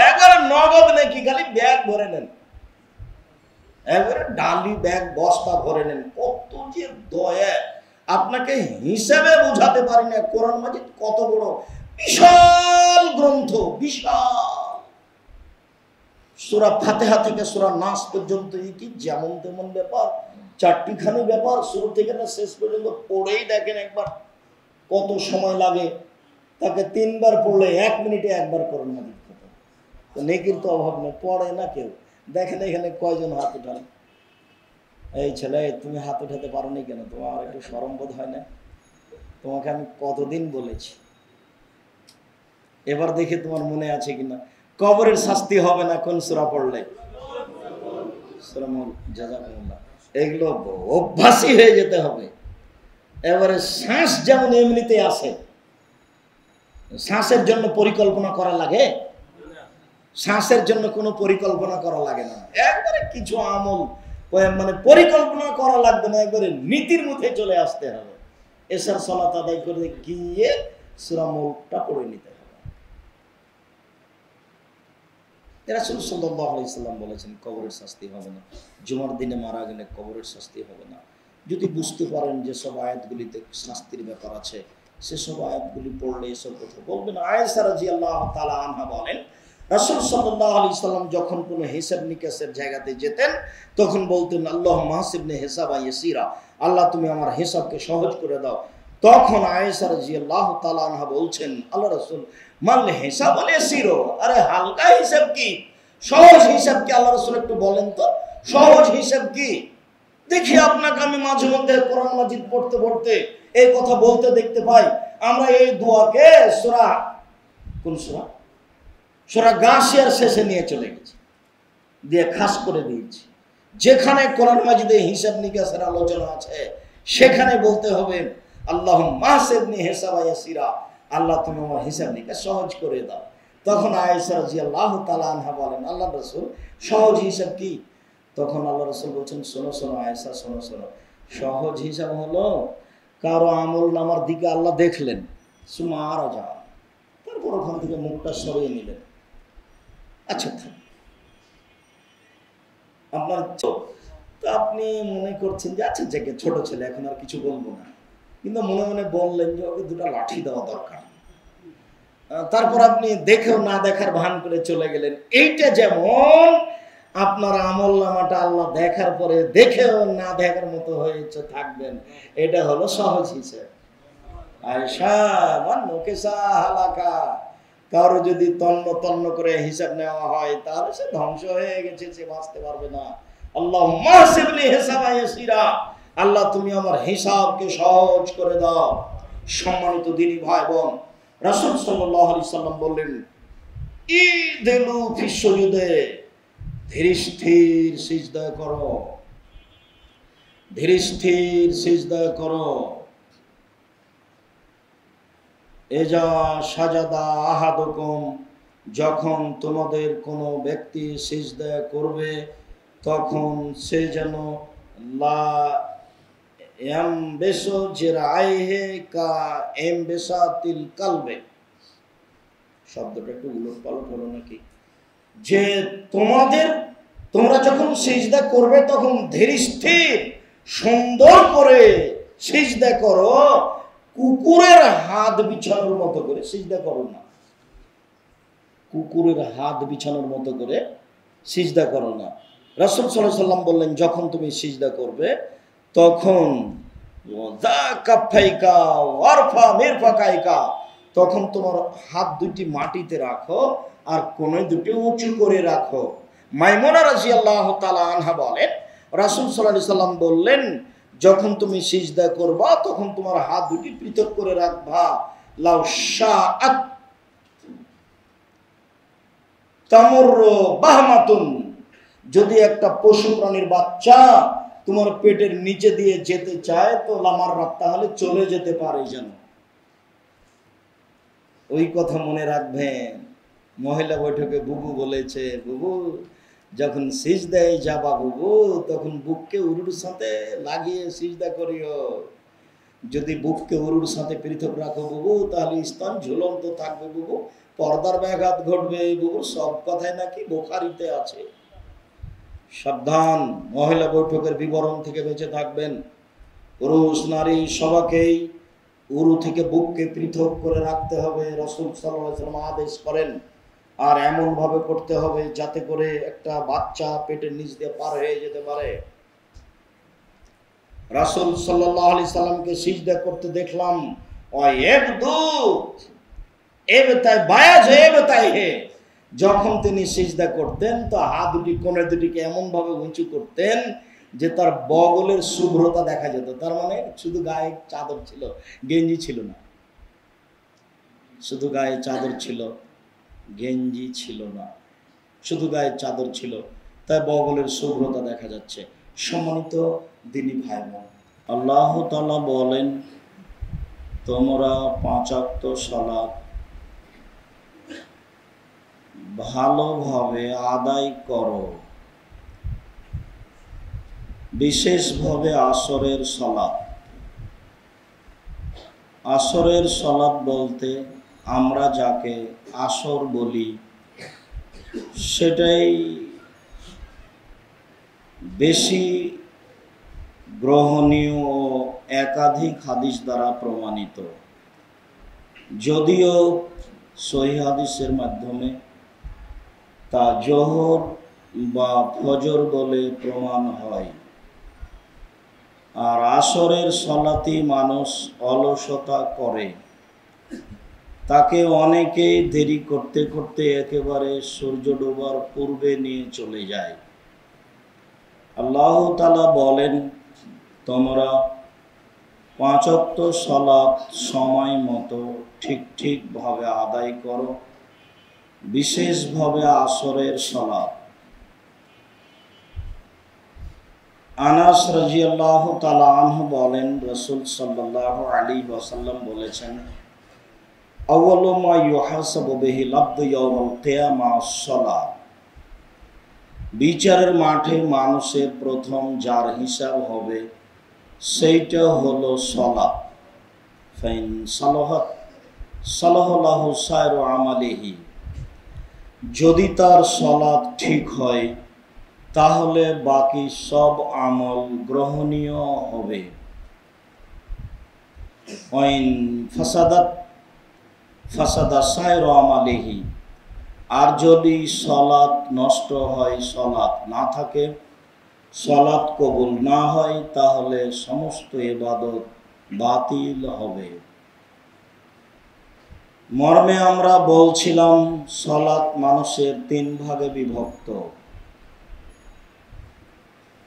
একবারে নগদ নাকি, খালি ব্যাগ ভরে নেন, একবারে ডালি ব্যাগ বস্তা ভরে নেন। কত যে দয়া! আপনাকে হিসাবে বোঝাতে পারি না কোরআন মাজিদ কত বড় বিশাল গ্রন্থ, বিশাল। সূরা ফাতিহা থেকে সূরা নাস পর্যন্ত কি যেমন তেমন ব্যাপার, 4টিখানি ব্যাপার, শুরু থেকে না শেষ পর্যন্ত পড়েই দেখেন একবার কত সময় লাগে। তাকে 3 বার পড়লে 1 মিনিটে একবার কোরআন মাজিদ খতম। তো নেকির তো অভাব নেই, পড়ে না কেউ। দেখেন এখানে কয়জন হাত উঠান? এই ছেলে, তুমি হাত উঠাতে পারো নি কেন? তোমার একটু শরম বোধ হয় না? তোমাকে আমি কতদিন বলেছি। এবার দেখে তোমার মনে আছে কিনা, কবরের শাস্তি হবে না কোন সূরা পড়লে? সূরা জাযাকুমুল্লাহ। এগুলো অভ্যাসী হয়ে যেতে হবে। এবারে শ্বাস যেমন এমনিতে আসে, শ্বাসের জন্য পরিকল্পনা করা লাগে? শ্বাসের জন্য কোনো পরিকল্পনা করা লাগে না। একবারে কিছু আমল মানে পরিকল্পনা করা লাগবে না, একবারে নীতির মধ্যে চলে আসতে হবে। এশার সালাত আদায় করে গিয়ে সূরা মুলকটা পড়ে নিতে হবে। রাসূল সাল্লাল্লাহু আলাইহি সাল্লাম বলেছেন কবরের শাস্তি হবে না, জুমার দিনে মারা গেলে কবরের শাস্তি হবে না। যদি বুঝতে পারেন যে সব আয়াতগুলিতে শাস্তির ব্যাপার আছে, সেসব আয়াতগুলি পড়লে এসব কথা বলবেন। আয়েশা রাদিয়াল্লাহু তাআলা আনহা বলেন, রাসূল সাল্লাল্লাহু আলাইহি সাল্লাম যখন কোনো হিসাব নিকাশের জায়গাতে যেতেন তখন বলতেন, আল্লাহুম্মা হাসিবনি হিসাবান ইয়াসীরা, আল্লাহ তুমি আমার হিসাবকে সহজ করে দাও। তখন আয়েশা রাদিয়াল্লাহু তাআলা আনহা বলছেন, আল্লাহ রাসূল, মাল হিসাবুল ইয়াসীর, আরে হালকা হিসাব কি, সহজ হিসাব কি? আল্লাহ রাসূল একটু বলেন তো সহজ হিসাব কি? দেখি আপনাকে আমি মাঝে মধ্যে কোরআন মাজিদ পড়তে পড়তে এই কথা বলতে দেখতে পাই। আমরা এই দোয়াকে সূরা, কোন সূরা? সূরা গাশিয়ার শেষে নিয়ে চলে গেছি, দিয়ে খাস করে দিয়েছি। যেখানে কোরআন মাজিদে হিসাব নিকাশের আলোচনা আছে সেখানে বলতে হবে, আল্লাহুম্মা হাসিবনি হিসাবান ইয়াসীরা, আল্লাহ তুমি আমার হিসাব নিকাশ সহজ করে দাও। তখন আয়েশা রাদিয়াল্লাহু তাআলা আনহা বলেন, আল্লাহ রাসূল সহজ হিসাব কি? তখন আল্লাহ রাসূল বলছেন, শোনো শোনো আয়েশা, শোনো শোনো, সহজ হিসাব হলো কারো আমল নামার দিকে আল্লাহ দেখলেন, সুমারা যা, তারপর ওখান থেকে মুখটা সরিয়ে নিলেন। আচ্ছা আপনার তো আপনি মনে করছেন যে আচ্ছা যাকে ছোট ছেলে এখন আর কিছু বলবো না, কিন্তু মনে মনে বললেন যে ওকে 2টা লাঠি দেওয়া দরকার। তারপর আপনি দেখেও না দেখার ভান করে চলে গেলেন। এইটা যেমন আপনার আমল নামাটা আল্লাহ দেখার পরে দেখেও না দেখার মতো হয়েছে থাকবেন, এটা হলো সহজ হিসেব। আয়েশা মান্নুকেসা হালাকা, কারো যদি তন্ন তন্ন করে হিসাব নেওয়া হয় তাহলে সে ধ্বংস হয়ে গেছে, সে বাঁচতে পারবে না। আল্লাহুম্মা হাসিবনি হিসাবান ইয়াসীরা, আল্লাহ তুমি আমার হিসাবকে সহজ করে দাও। সম্মানিত দিনী ভাই বোন, রাসূল সাল্লাল্লাহু আলাইহি সাল্লাম বললেন, ইদিলু ফিস সুজুদে, ধীর স্থির সিজদা করো, ধীর স্থির সিজদা করো। এজা সাজাদা আহাদুকুম, যখন তোমাদের কোনো ব্যক্তি সিজদা করবে তখন সে যেন লা ইয়ামবেসু জিরাইহি কা ইমবেসাতিল কালবে, শব্দটা একটু উলট পালট হলো নাকি, যে তোমরা যখন সিজদা করবে তখন ধীর স্থির সুন্দর করে সিজদা করো, কুকুরের হাত বিছানোর মতো করে সিজদা করো না। কুকুরের হাত বিছানোর মতো করে সিজদা করো না। রাসূল সাল্লাল্লাহু আলাইহি সাল্লাম বললেন, যখন তুমি সিজদা করবে তখন তখন তোমার হাত দুটি মাটিতে রাখো আর কোণে দুটি উঁচু করে রাখো। মাইমুনা রাদিয়াল্লাহু তাআলা আনহা বলেন, রাসূল সাল্লাল্লাহু আলাইহি সাল্লাম বললেন, যখন তুমি সিজদা করবা তখন তোমার হাত দুটি পৃথক করে রাখবা। লাউ শাআত তামুরু বাহমাতুন, যদি একটা পশু প্রাণীর বাচ্চা তোমার পেটের নিচে দিয়ে যেতে চায় তো লামার রাত, তাহলে চলে যেতে পারে। যেন ওই কথা মনে রাখবেন। মহিলা বৈঠকে বুবু বলেছে, বুবু যখন সিজদায় যাবা বুবু তখন বুককে উরুর সাথে লাগিয়ে সিজদা করিও। যদি বুককে উরুর সাথে পৃথক রাখো বুবু তাহলে স্তন ঝুলন্ত থাকবে বুবু, পর্দার ব্যাঘাত ঘটবে বুবু। সব কথাই নাকি বুখারীতে আছে। সাবধান, মহিলা বৈঠকের বিবরণ থেকে বেঁচে থাকবেন। পুরুষ নারী সবাইকেই উরু থেকে বুককে পৃথক করে রাখতে হবে, রাসূল সাল্লাল্লাহু আলাইহি ওয়াসাল্লাম আদেশ করেন। আর এমন ভাবে করতে হবে যাতে করে একটা বাচ্চা পেটের নিচ দিয়ে পার হয়ে যেতে পারে। রাসূল সাল্লাল্লাহু আলাইহি সাল্লামকে সিজদা করতে দেখলাম, যখন তিনি সিজদা করতেন তো হাত দুটি কোণে দুটিকে এমন ভাবে উঁচু করতেন যে তার বগলের শুভ্রতা দেখা যেত। তার মানে শুধু গায়ে চাদর ছিল, গেঞ্জি ছিল না। শুধু গায়ে চাদর ছিল, গেঞ্জি ছিল না, শুধু গায়ে চাদর ছিল, তাই বগলের শুভ্রতা দেখা যাচ্ছে। সম্মানিত দিনী ভাই বোন, আল্লাহ তাআলা বলেন, তোমরা 5 ওয়াক্ত সালাত ভালোভাবে আদায় করো, বিশেষভাবে আসরের সালাত। আসরের সালাত বলতে আমরা যাকে আসর বলি সেটাই বেশি গ্রহণীয় ও একাধিক হাদিস দ্বারা প্রমাণিত। যদিও সহিহ হাদিসের মাধ্যমে তা জোহর বা ফজর বলে প্রমাণ হয়। আর আসরের সালাতি মানুষ অলসতা করে, তাকে অনেকেই দেরি করতে করতে একেবারে সূর্য ডোবার পূর্বে নিয়ে চলে যায়। আল্লাহ তাআলা বলেন, তোমরা 5 ওয়াক্ত সালাত সময় মতো ঠিক ভাবে আদায় করো, বিশেষভাবে আসরের সালাত। আনাস রাদিয়াল্লাহু তাআলা আনহু বলেন, রাসূল সাল্লাল্লাহু আলাইহি ওয়াসাল্লাম বলেছেন, আউয়ালু মা ইউহাসাবু বিহিল আবদু ইয়াউমাল কিয়ামাহ আস-সালাত। বিচারের মাঠে মানুষের প্রথম যার হিসাব হবে সেইটা হলো সালাত। ফাইন সালাহাত সালাহু সাইরু আমালিহি, যদি তার সালাত ঠিক হয় তাহলে বাকি সব আমল গ্রহণীয় হবে। ওয়াইন ফাসাদাত ফাসাদা সাইরু আমালিহি, আর যদি সালাত নষ্ট হয়, সালাত না থাকে, সালাত কবুল না হয়, তাহলে সমস্ত ইবাদত বাতিল হবে। মর্মে আমরা বলছিলাম সালাত মানুষের 3 ভাগে বিভক্ত।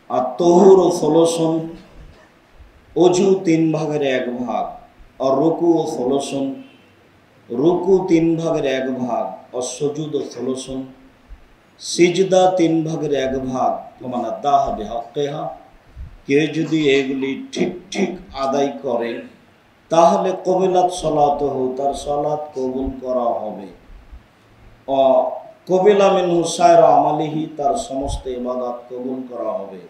আর তহুর ও সলসন, অজু 3 ভাগের 1 ভাগ, আর রুকু ও সলসন, রুকু 3 ভাগের 1 ভাগ, আর সুজুদ ও সলসন, সিজদা 3 ভাগের 1 ভাগ। প্রমাণ আদাহ বিহাক্কিহা, কেউ যদি এগুলি ঠিক আদায় করে তাহলে কবিলাত সালাতুহু, তার সালাত কবুল করা হবে। ও কবিলা মিনহু সাইরা আমালিহি, তার সমস্ত ইবাদত কবুল করা হবে।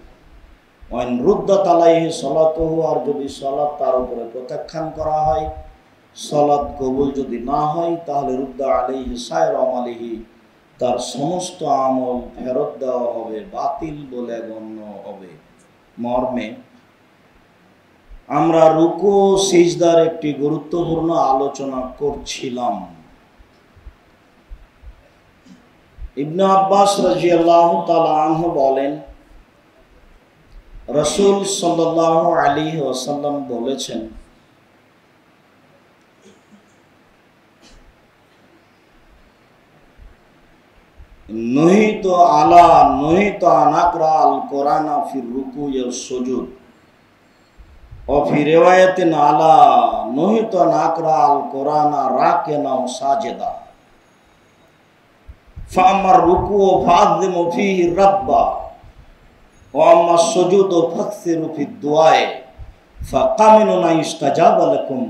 ওয়াইন রুদ্দাত আলাইহি সালাতুহু, আর যদি সালাত তার উপরে প্রত্যাখ্যান করা হয়, সালাত কবুল যদি না হয়, তাহলে রুদ্দা আলাইহি সাইরা আমালিহি, তার সমস্ত আমল ফেরত দেওয়া হবে, বাতিল বলে গণ্য হবে। মর্মে আমরা রুকু সিজদার একটি গুরুত্বপূর্ণ আলোচনা করছিলাম। ইবনে আব্বাস রাদিয়াল্লাহু তাআলা আনহু বলেন, রাসূল সাল্লাল্লাহু আলাইহি ওয়াসাল্লাম বলেছেন, নহিত আনাকরা আল কোরআনা ফির রুকু ওয়াস সুজুদ ও ফি রিওয়ায়াতিন আলা নহিত আনাকরা আল কোরআনা রাকিনা ওয়া সাজিদা ফাআম্মা রুকু ফাযিমু ফিহি রাব্বা ওয়া আম্মা সুজুদ ফাকসিরু ফিদ দুআ ফাকামিনু না ইস্তাজাবা লাকুম।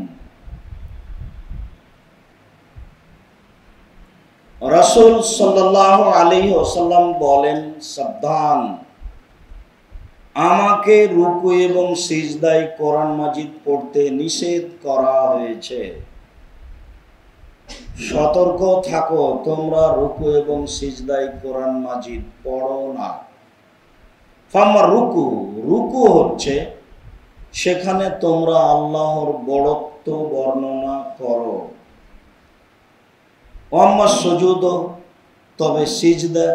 রাসূল সাল্লাল্লাহু আলাইহি ওয়াসাল্লাম বলেন, সাবধান, আমাকে রুকু এবং সিজদায় কোরআন মাজিদ পড়তে নিষেধ করা হয়েছে। সতর্ক থাকো, তোমরা রুকু এবং সিজদায় কোরআন মাজিদ পড়ো না। ফাম্মা রুকু হচ্ছে সেখানে তোমরা আল্লাহর বড়ত্ব বর্ণনা করো। আম্মা সুজুদ, তবে সিজদা,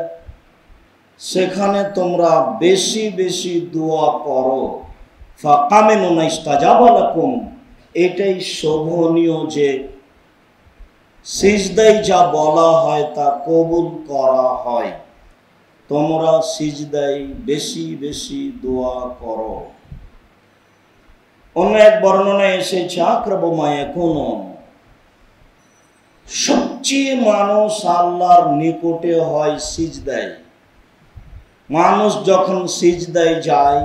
সেখানে তোমরা বেশি বেশি দোয়া করো। ফাকামিনু না ইস্তাজাবা লাকুম, এটাই শোভনীয় যে সিজদায় যা বলা হয় তা কবুল করা হয়। তোমরা সিজদায় বেশি বেশি দোয়া করো। অন্য এক বর্ণনায় এসেছে, আকরাবু মা ইয়াকুনু, সবচেয়ে মানুষ আল্লাহর নিকটে হয় সিজদায়। মানুষ যখন সিজদায় যায়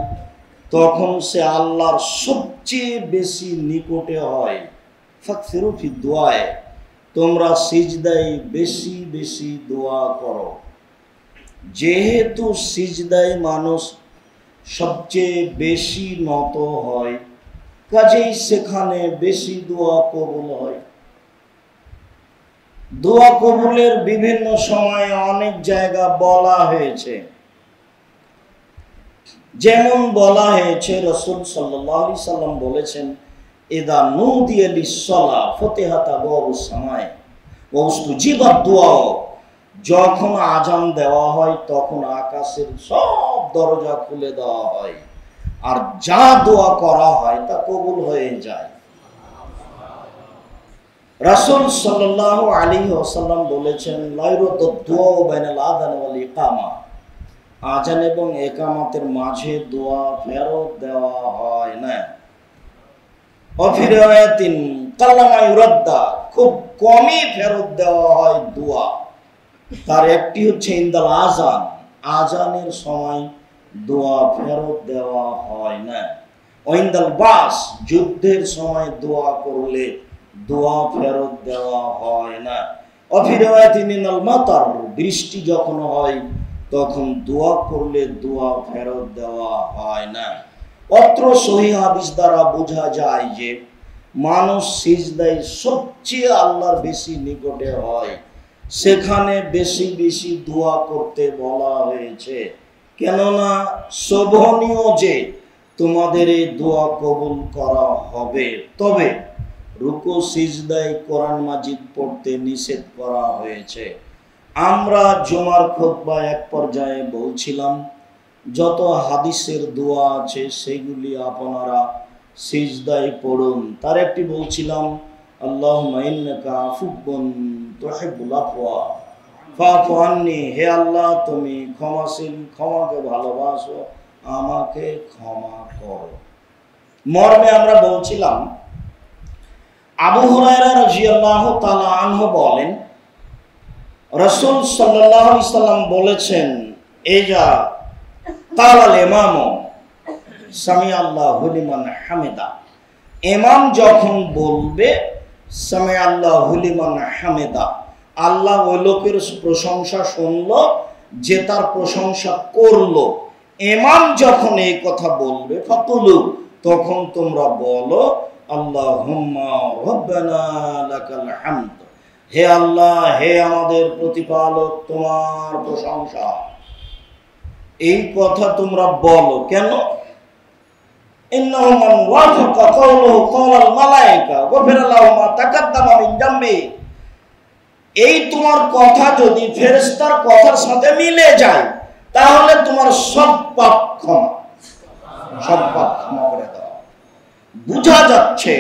তখন সে আল্লাহর সবচেয়ে বেশি নিকটে হয়। ফাকসিরু ফি দুআ, তোমরা সিজদায় বেশি বেশি দোয়া করো। যেহেতু সিজদায় মানুষ সবচেয়ে বেশি নত হয়, কাজেই সেখানে বেশি দোয়া কবুল হয়। দোয়া কবুলের বিভিন্ন সময়ে অনেক জায়গা বলা হয়েছে। যেমন বলা হয়েছে, রাসূল সাল্লাল্লাহু আলাইহি সাল্লাম বলেছেন, ইদা নুদিয়া লিস-সালাহ ফাতিহাত আবওয়াবুস সামায়ে ওয়া উস্তুজিবাত দুআ, যখন আজান দেওয়া হয় তখন আকাশের সব দরজা খুলে দেওয়া হয়, আর যা দোয়া করা হয় তা কবুল হয়ে যায়। রাসূল সাল্লাল্লাহু আলাইহি ওয়াসাল্লাম বলেছেন, লা ইউরাদ্দু দুআ বাইনাল আযান ওয়াল ইকামা, আজান এবং ইকামতের মাঝে দোয়া ফেরত দেওয়া হয় না। ওয়া ফি রিওয়ায়াতিন কাল্লামা ইউরাদ্দা, খুব কমই ফেরত দেওয়া হয় দোয়া। তার একটি হচ্ছে ইনদাল আযান, আজানের সময় দোয়া ফেরত দেওয়া হয় না। ওয়া ইনদাল বাস, যুদ্ধের সময় দোয়া করলে দোয়া ফেরত দেওয়া হয় না। অফিরায়াতিনিনাল মাতার, বৃষ্টি যখন হয় তখন দোয়া করলে দোয়া ফেরত দেওয়া হয় না। অত্র সহিহ হাদিস দ্বারা বোঝা যায় যে মানুষ সিজদায় সবচেয়ে আল্লাহর বেশি নিকটে হয়, সেখানে বেশি বেশি দোয়া করতে বলা হয়েছে। কেননা শোভনীয় যে তোমাদের এই দোয়া কবুল করা হবে। তবে রুকু সিজদায় কোরআন মাজিদ পড়তে নিষেধ করা হয়েছে। আমরা জুমার খুতবা এক পর্যায়ে বলছিলাম, যত হাদিসের দোয়া আছে সেগুলি আপনারা সিজদায় পড়ুন। তার একটি বলছিলাম, আল্লাহুম্মা ইন্নাকা আফুবুন তুহিব্বুল আফওয়া ফাফু আন্নি, হে আল্লাহ তুমি ক্ষমাশীল, ক্ষমাকে ভালোবাসো, আমাকে ক্ষমা করো। মর্মে আমরা বলছিলাম, আবু হুরায়রা রাদিয়াল্লাহু তাআলা আনহু বলেন, রাসূল সাল্লাল্লাহু আলাইহি সাল্লাম বলেছেন, ইজা তালাল ইমাম সামি আল্লাহু লিমান হামিদা, ইমাম যখন বলবে সামি আল্লাহু লিমান হামিদা, আল্লাহ ওই লোকের প্রশংসা শুনলো যে তার প্রশংসা করলো। ইমাম যখন এই কথা বলবে, ফাকুলু, তখন তোমরা বলো, আল্লাহুম্মা রাব্বানা লাকাল হামদ, হে আল্লাহ, হে আমাদের প্রতিপালক, তোমার প্রশংসা। এই কথা তোমরা বলো কেন? ইন্নাহু মান ওয়াফাকা কওলুহু কওলাল মালায়েকা গফিরা লাহু মা তাকাদ্দামা মিন যামবি। এই তোমার কথা যদি ফেরেশতার কথার সাথে মিলে যায়, তাহলে তোমার সব পাপ ক্ষমা করে দাও। বোঝা যাচ্ছে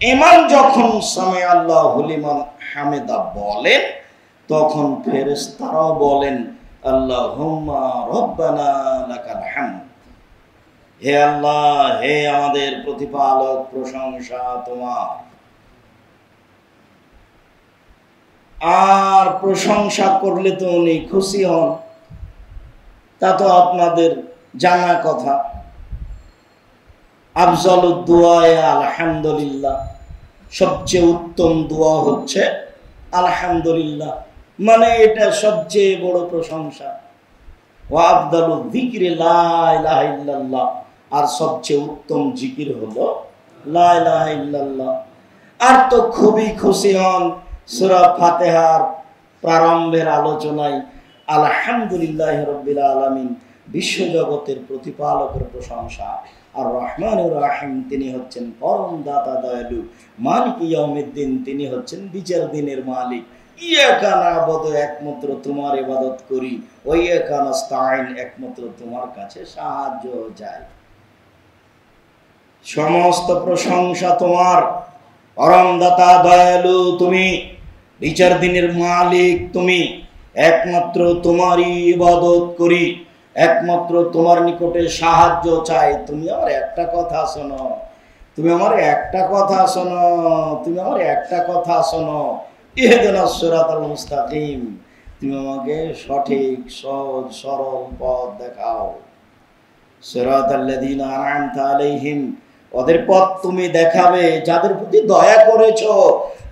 ইমাম যখন সামি আল্লাহু লিমান হামিদা বলেন, তখন ফেরেশতারাও বলেন আল্লাহুম্মা রব্বানা লাকাল হামদ। হে আল্লাহ, হে আমাদের প্রতিপালক, প্রশংসা তোমার। আর প্রশংসা করলে তো উনি খুশি হন, তা তো আপনাদের জানা কথা। আফজালুদ দুআ আলহামদুলিল্লাহ, সবচেয়ে উত্তম দোয়া হচ্ছে আলহামদুলিল্লাহ, মানে এটা সবচেয়ে বড় প্রশংসা। ওয়া আফদালুয যিকরি লা ইলাহা ইল্লাল্লাহ, আর সবচেয়ে উত্তম জিকির হলো লা ইলাহা ইল্লাল্লাহ। আর তো খুবই খুশি হন সূরা ফাতিহার প্রারম্ভের আলোচনায় আলহামদুলিল্লাহি রাব্বিল আলামিন, বিশ্বজগতের প্রতিপালকের প্রশংসা। আর রহমানুর রহিম, তিনি হচ্ছেন পরম দাতা দয়ালু। মালিক ইয়াউমিদ্দিন, তিনি হচ্ছেন বিচার দিনের মালিক। ইয়াকা না'বুদু, একমাত্র তোমার ইবাদত করি। ওয়া ইয়াকা নাস্তাঈন, একমাত্র তোমার কাছে সাহায্য চাই। সমস্ত প্রশংসা তোমার, পরম দাতা দয়ালু তুমি, বিচার দিনের মালিক তুমি। একমাত্র তোমারই ইবাদত করি, একমাত্র তোমার নিকটে সাহায্য চাই। তুমি আমার একটা কথা শোনো, তুমি আমার একটা কথা শোনো, তুমি আমার একটা কথা শোনো। ইহদিনাস সিরাতাল মুস্তাকিম, তুমি আমাকে সঠিক সহজ সরল পথ দেখাও। সিরাতাল্লাযীনা আন'আমতা আলাইহিম, ওদের পথ তুমি দেখাবে যাদের প্রতি দয়া করেছো,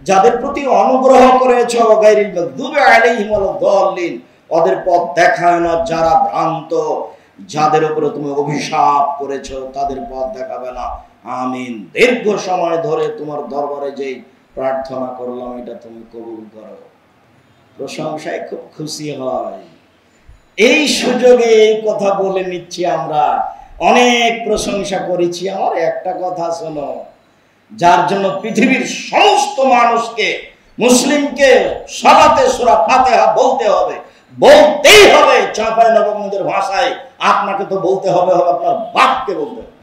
যাদের প্রতি অনুগ্রহ করেছো। গায়রিল মাগদুবি আলাইহিম ওয়ালাদ-দাল্লিন, ওদের পথ দেখায় না যারা ভ্রান্ত, যাদের উপরে তুমি অভিশাপ করেছো তাদের পথ দেখাবে না। আমিন। দীর্ঘ সময় ধরে তোমার দরবারে যেই প্রার্থনা করলাম, এটা তুমি কবুল করো। প্রশংসায় খুব খুশি হয়। এই সুযোগে এই কথা বলে নিচ্ছি, আমরা অনেক প্রশংসা করেছি। আমার একটা কথা শোনো, যার জন্য পৃথিবীর সমস্ত মানুষকে, মুসলিমকে সালাতে সূরা ফাতিহা বলতে হবে, বলতেই হবে। চাঁপাইনবাবগঞ্জের ভাষায় আপনাকে তো বলতে হবে, আপনার বাপকে বলতে হবে।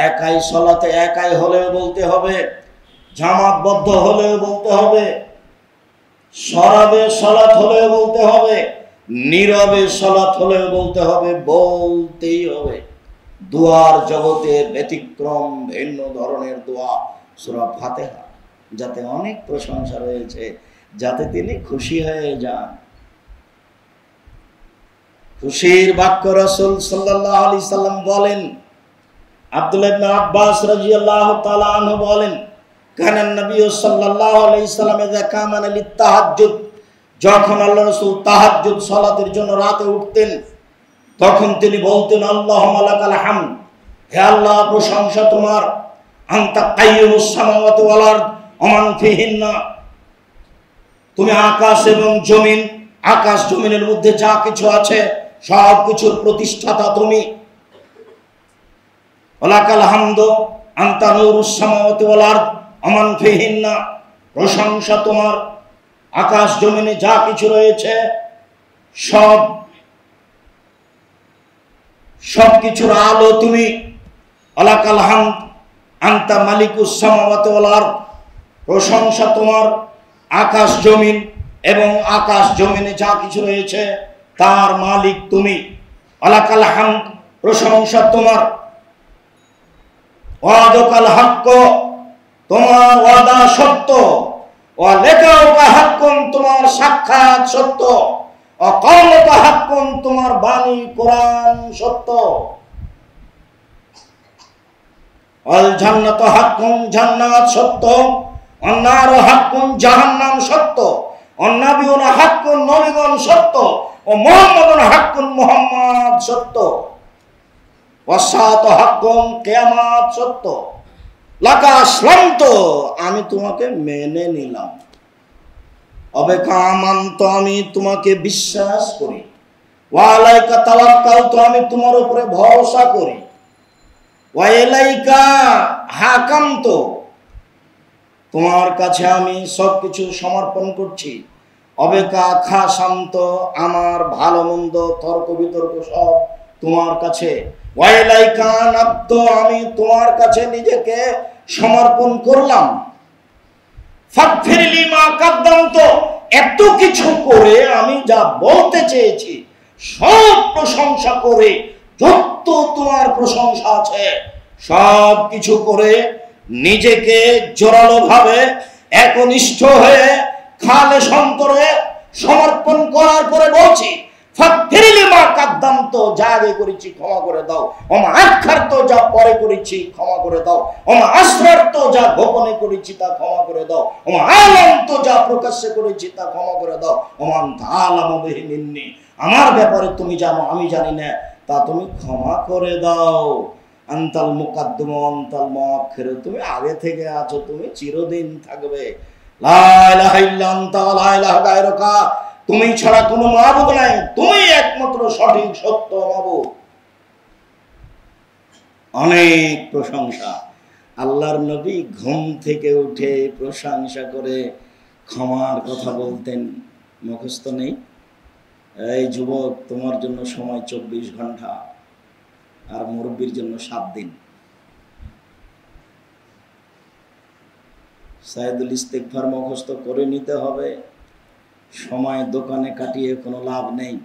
একাই সালাতে একাই হলেও বলতে হবে, জামাতবদ্ধ হলেও বলতে হবে, সরাবে সালাত হলেও বলতে হবে, নীরবে সালাত হলেও বলতে হবে, বলতেই হবে। দোয়ার জগতে ব্যতিক্রম, ভিন্ন ধরনের দোয়া সূরা ফাতিহা, যাতে অনেক প্রশংসা রয়েছে, যাতে তিনি খুশি হয়ে যান। খুশির বাক্য রাসূল সাল্লাল্লাহু আলাইহি সাল্লাম বলেন, আব্দুল্লাহ ইবনে আব্বাস রাদিয়াল্লাহু তাআলা আনহু বলেন, কানান নবী সাল্লাল্লাহু আলাইহি সাল্লাম ইযা কামা লিত-তাহাজ্জুদ, যখন আল্লাহ রাসূল তাহাজ্জুদ সালাতের জন্য রাতে উঠতেন, তখন তিনি বলতেন আল্লাহুম্মা লাকাল হামদ, হে আল্লাহ প্রশংসা তোমার। আনতা কাইয়ুমুস সামাওয়াতি ওয়াল আরদ ওয়া মান ফিহিন্না, তুমি আকাশ এবং জমিন, আকাশ জমিনের মধ্যে যা কিছু আছে সব কিছুর প্রতিষ্ঠাতা তুমি। ওয়ালাকাল হামদু আনতা নূরুস সামাওয়াতি ওয়াল আরদ ওয়া মান ফিহিন্না, প্রশংসা তোমার, আকাশ জমিনে যা কিছু রয়েছে সব কিছুর আলো তুমি। ওয়ালাকাল হামদ আনতা মালিকুস সামাওয়াতি ওয়াল আরদ, প্রশংসা তোমার, আকাশ জমিন এবং আকাশ জমিনে যা কিছু রয়েছে তার মালিক তুমি। ওয়ালাকাল হামদ, প্রশংসা তোমার। ওয়াদাকাল হক, তোমার ওয়াদা সত্য। ওয়া লিকাউকা হাক্কুন, তোমার সাক্ষাৎ সত্য। ওয়া কাওলুকা হাক্কুন, তোমার বাণী কোরআন সত্য। ওয়াল জান্নাতু হাক্কুন, জান্নাত সত্য। ওয়ান নারু হাক্কুন, জাহান্নাম সত্য। ওয়ান নাবিয়ুনা হাক্কুন, নবীগণ সত্য। ও মুহাম্মাদুন হাক্কুন, মুহাম্মদ সত্য। ওয়াস সাআতু হাক্কুন, কিয়ামত সত্য। লাকা আসলামতু, আমি তোমাকে মেনে নিলাম। অবেকা আমান্ত, আমি তোমাকে বিশ্বাস করি। ওয়া আলাইকা তাওয়াক্কালতু, আমি তোমার উপরে ভরসা করি। ওয়া ইলাইকা হাকামতু, তোমার কাছে আমি সবকিছু সমর্পণ করছি। অবেকা খাসান্ত, আমার ভালো মন্দ তর্ক বিতর্ক সব তোমার কাছে। ওয়া ইলাইকা নাবতু, আমি তোমার কাছে নিজেকে সমর্পণ করলাম। ফাগফির লিমা কাদ্দামতু, এত কিছু করে আমি যা বলতে চেয়েছি সব প্রশংসা করে, যত তোমার প্রশংসা আছে সব কিছু করে নিজেকে জোরালো ভাবে একনিষ্ঠ হয়ে খালে সন্তরে সমর্পণ করার পরে বলছি, ফাগফির লিমা কাদ্দামতু, যা আগে করেছি ক্ষমা করে দাও। ওমা আখারতু, যা পরে করেছি ক্ষমা করে দাও। ওমা আসরারতু, যা গোপনে করেছি তা ক্ষমা করে দাও। ওমা আলামতু, যা প্রকাশ্যে করেছি তা ক্ষমা করে দাও। ওমা আনতা আ'লামু বিহি মিন্নি, আমার ব্যাপারে তুমি জানো আমি জানি না, তা তুমি ক্ষমা করে দাও। আনতাল মুকাদ্দিমু ওয়া আনতাল মুআখির, তুমি আগে থেকে আছো, তুমি চিরদিন থাকবে। লা ইলাহা ইল্লা আনতা ওয়া লা ইলাহা গায়রুকা, তুমি ছাড়া কোনো মাবুদ নাই, তুমি একমাত্র সঠিক সত্য মাবুদ। অনেক প্রশংসা। আল্লাহর নবী ঘুম থেকে উঠে প্রশংসা করে ক্ষমার কথা বলতেন। মুখস্থ নেই? এই যুবক, তোমার জন্য সময় 24 ঘন্টা, আর মুরব্বীর জন্য 7 দিন। সাইদুল ইস্তিগফার মুখস্থ করে নিতে হবে। সময় দোকানে কাটিয়ে কোনো লাভ নেই।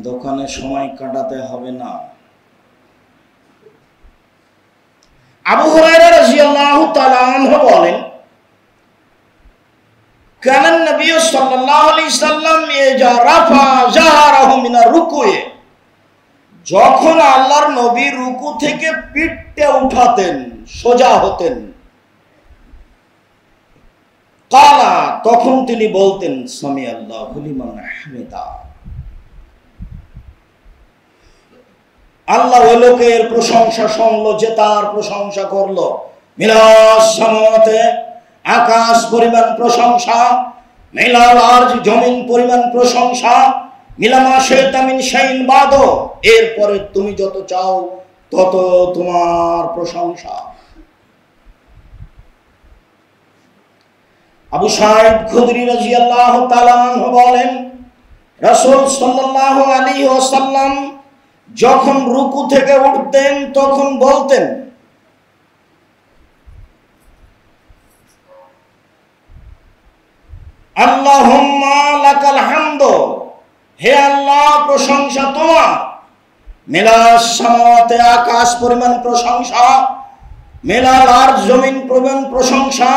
দোকানে সময় কাটাতে হবে না। আবু হুরায়রা রাদিয়াল্লাহু তাআলা আনহু বলেন, কানান নবী সাল্লাল্লাহু আলাইহি সাল্লাম ইজা রাফা জাহরাহু মিনার রুকুয়ে, যখন আল্লাহর নবী রুকু থেকে পিঠটা উঠাতেন, সোজা হতেন, কালা, তখন তিনি বলতেন সামি আল্লাহু লিমান হামিদা, আল্লাহ ওই লোকের প্রশংসা শুনলো যে তার প্রশংসা করলো। মিলাস সামাওয়াতে, আকাশ পরিমাণ প্রশংসা, মিলাল আরজ, জমিন পরিমাণ প্রশংসা, মিলামা শাইতা মিন শাইইন বাদো, এরপরে তুমি যত চাও তত তোমার প্রশংসা। আবু সাঈদ খুদরি রাদিয়াল্লাহু তাআলা আনহু বলেন, রাসূল সাল্লাল্লাহু আলাইহি ওয়াসাল্লাম যখন রুকু থেকে উঠতেন তখন বলতেন, আল্লাহুম্মা লাকাল হামদু, হে আল্লাহ প্রশংসা তোমার। মিলাস সামাওয়াতে, আকাশ পরিমাণ প্রশংসা, মিলাল আরজ, জমিন পরিমাণ প্রশংসা,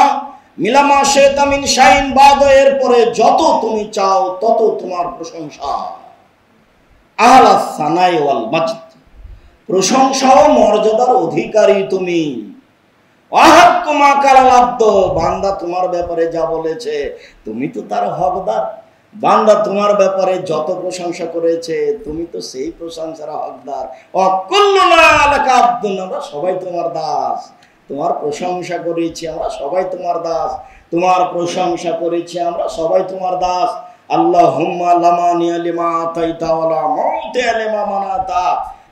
মিলামা শাইতা মিন শাইইন বাদো, এরপরে যত তুমি চাও তত তোমার প্রশংসা। আহলাস সানাই ওয়াল মাজদ, প্রশংসা ও মর্যাদার অধিকারী তুমি। ওয়াহাক্কু মা কালাল আব্দ, বান্দা তোমার ব্যাপারে যা বলেছে তুমি তো তার হকদার। বান্দা তোমার ব্যাপারে যত প্রশংসা করেছে তুমি তো সেই প্রশংসার হকদার। অকুল্লুনা লাকা আব্দুন, আমরা সবাই তোমার দাস। তোমার প্রশংসা করেছি আমরা সবাই তোমার দাস, তোমার প্রশংসা করেছি আমরা সবাই তোমার দাস। আল্লাহুম্মা লামানিয়া লিমা আতাইতা ওয়ালা মুতিয়া লিমা মানাতা,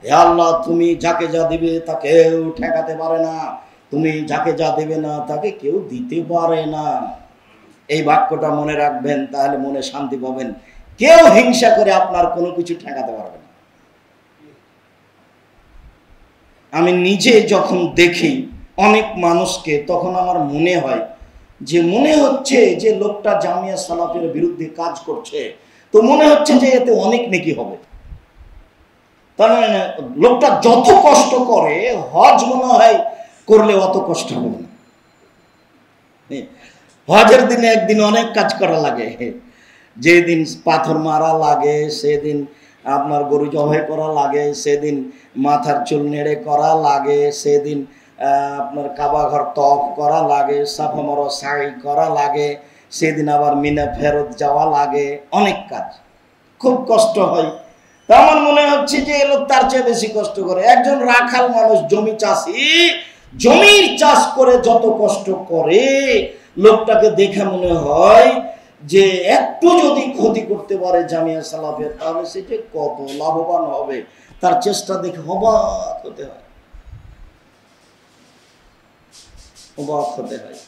হে আল্লাহ তুমি যাকে যা দিবে তাকে কেউ ঠেকাতে পারে না, তুমি যাকে যা দেবে না তাকে কেউ দিতে পারে না। এই বাক্যটা মনে রাখবেন, তাহলে মনে শান্তি পাবেন। কেউ হিংসা করে আপনার কোনো কিছু ঠেকাতে পারবে না। আমি নিজে যখন দেখি অনেক মানুষকে, তখন আমার মনে হয় যে মনে হচ্ছে যে লোকটা জামিয়া সালাফের বিরুদ্ধে কাজ করছে, তো মনে হচ্ছে যে এতে অনেক নেকি হবে। তার মানে লোকটা যত কষ্ট করে হজ মনে হয় করলে অত কষ্ট হবে না। হজের দিনে একদিন অনেক কাজ করা লাগে, যেদিন পাথর মারা লাগে, সেদিন আপনার গরু জবাই করা লাগে, সেদিন মাথার চুল নেড়ে করা লাগে, সেদিন আপনার কাবা ঘর তওয়াফ করা লাগে, সাফা মারওয়া সাই করা লাগে, সেদিন আবার মিনা ফেরত যাওয়া লাগে, অনেক কাজ, খুব কষ্ট হয়। তা আমার মনে হচ্ছে যে এ লোক তার চেয়ে বেশি কষ্ট করে। একজন রাখাল মানুষ, জমি চাষি, জমির চাষ করে যত কষ্ট করে, লোকটাকে দেখে মনে হয় যে একটু যদি ক্ষতি করতে পারে জামিয়া সালাফিয়া, তাহলে সে যে কত লাভবান হবে, তার চেষ্টা দেখে অবাক হতে হয়, অবাক হতে হয়।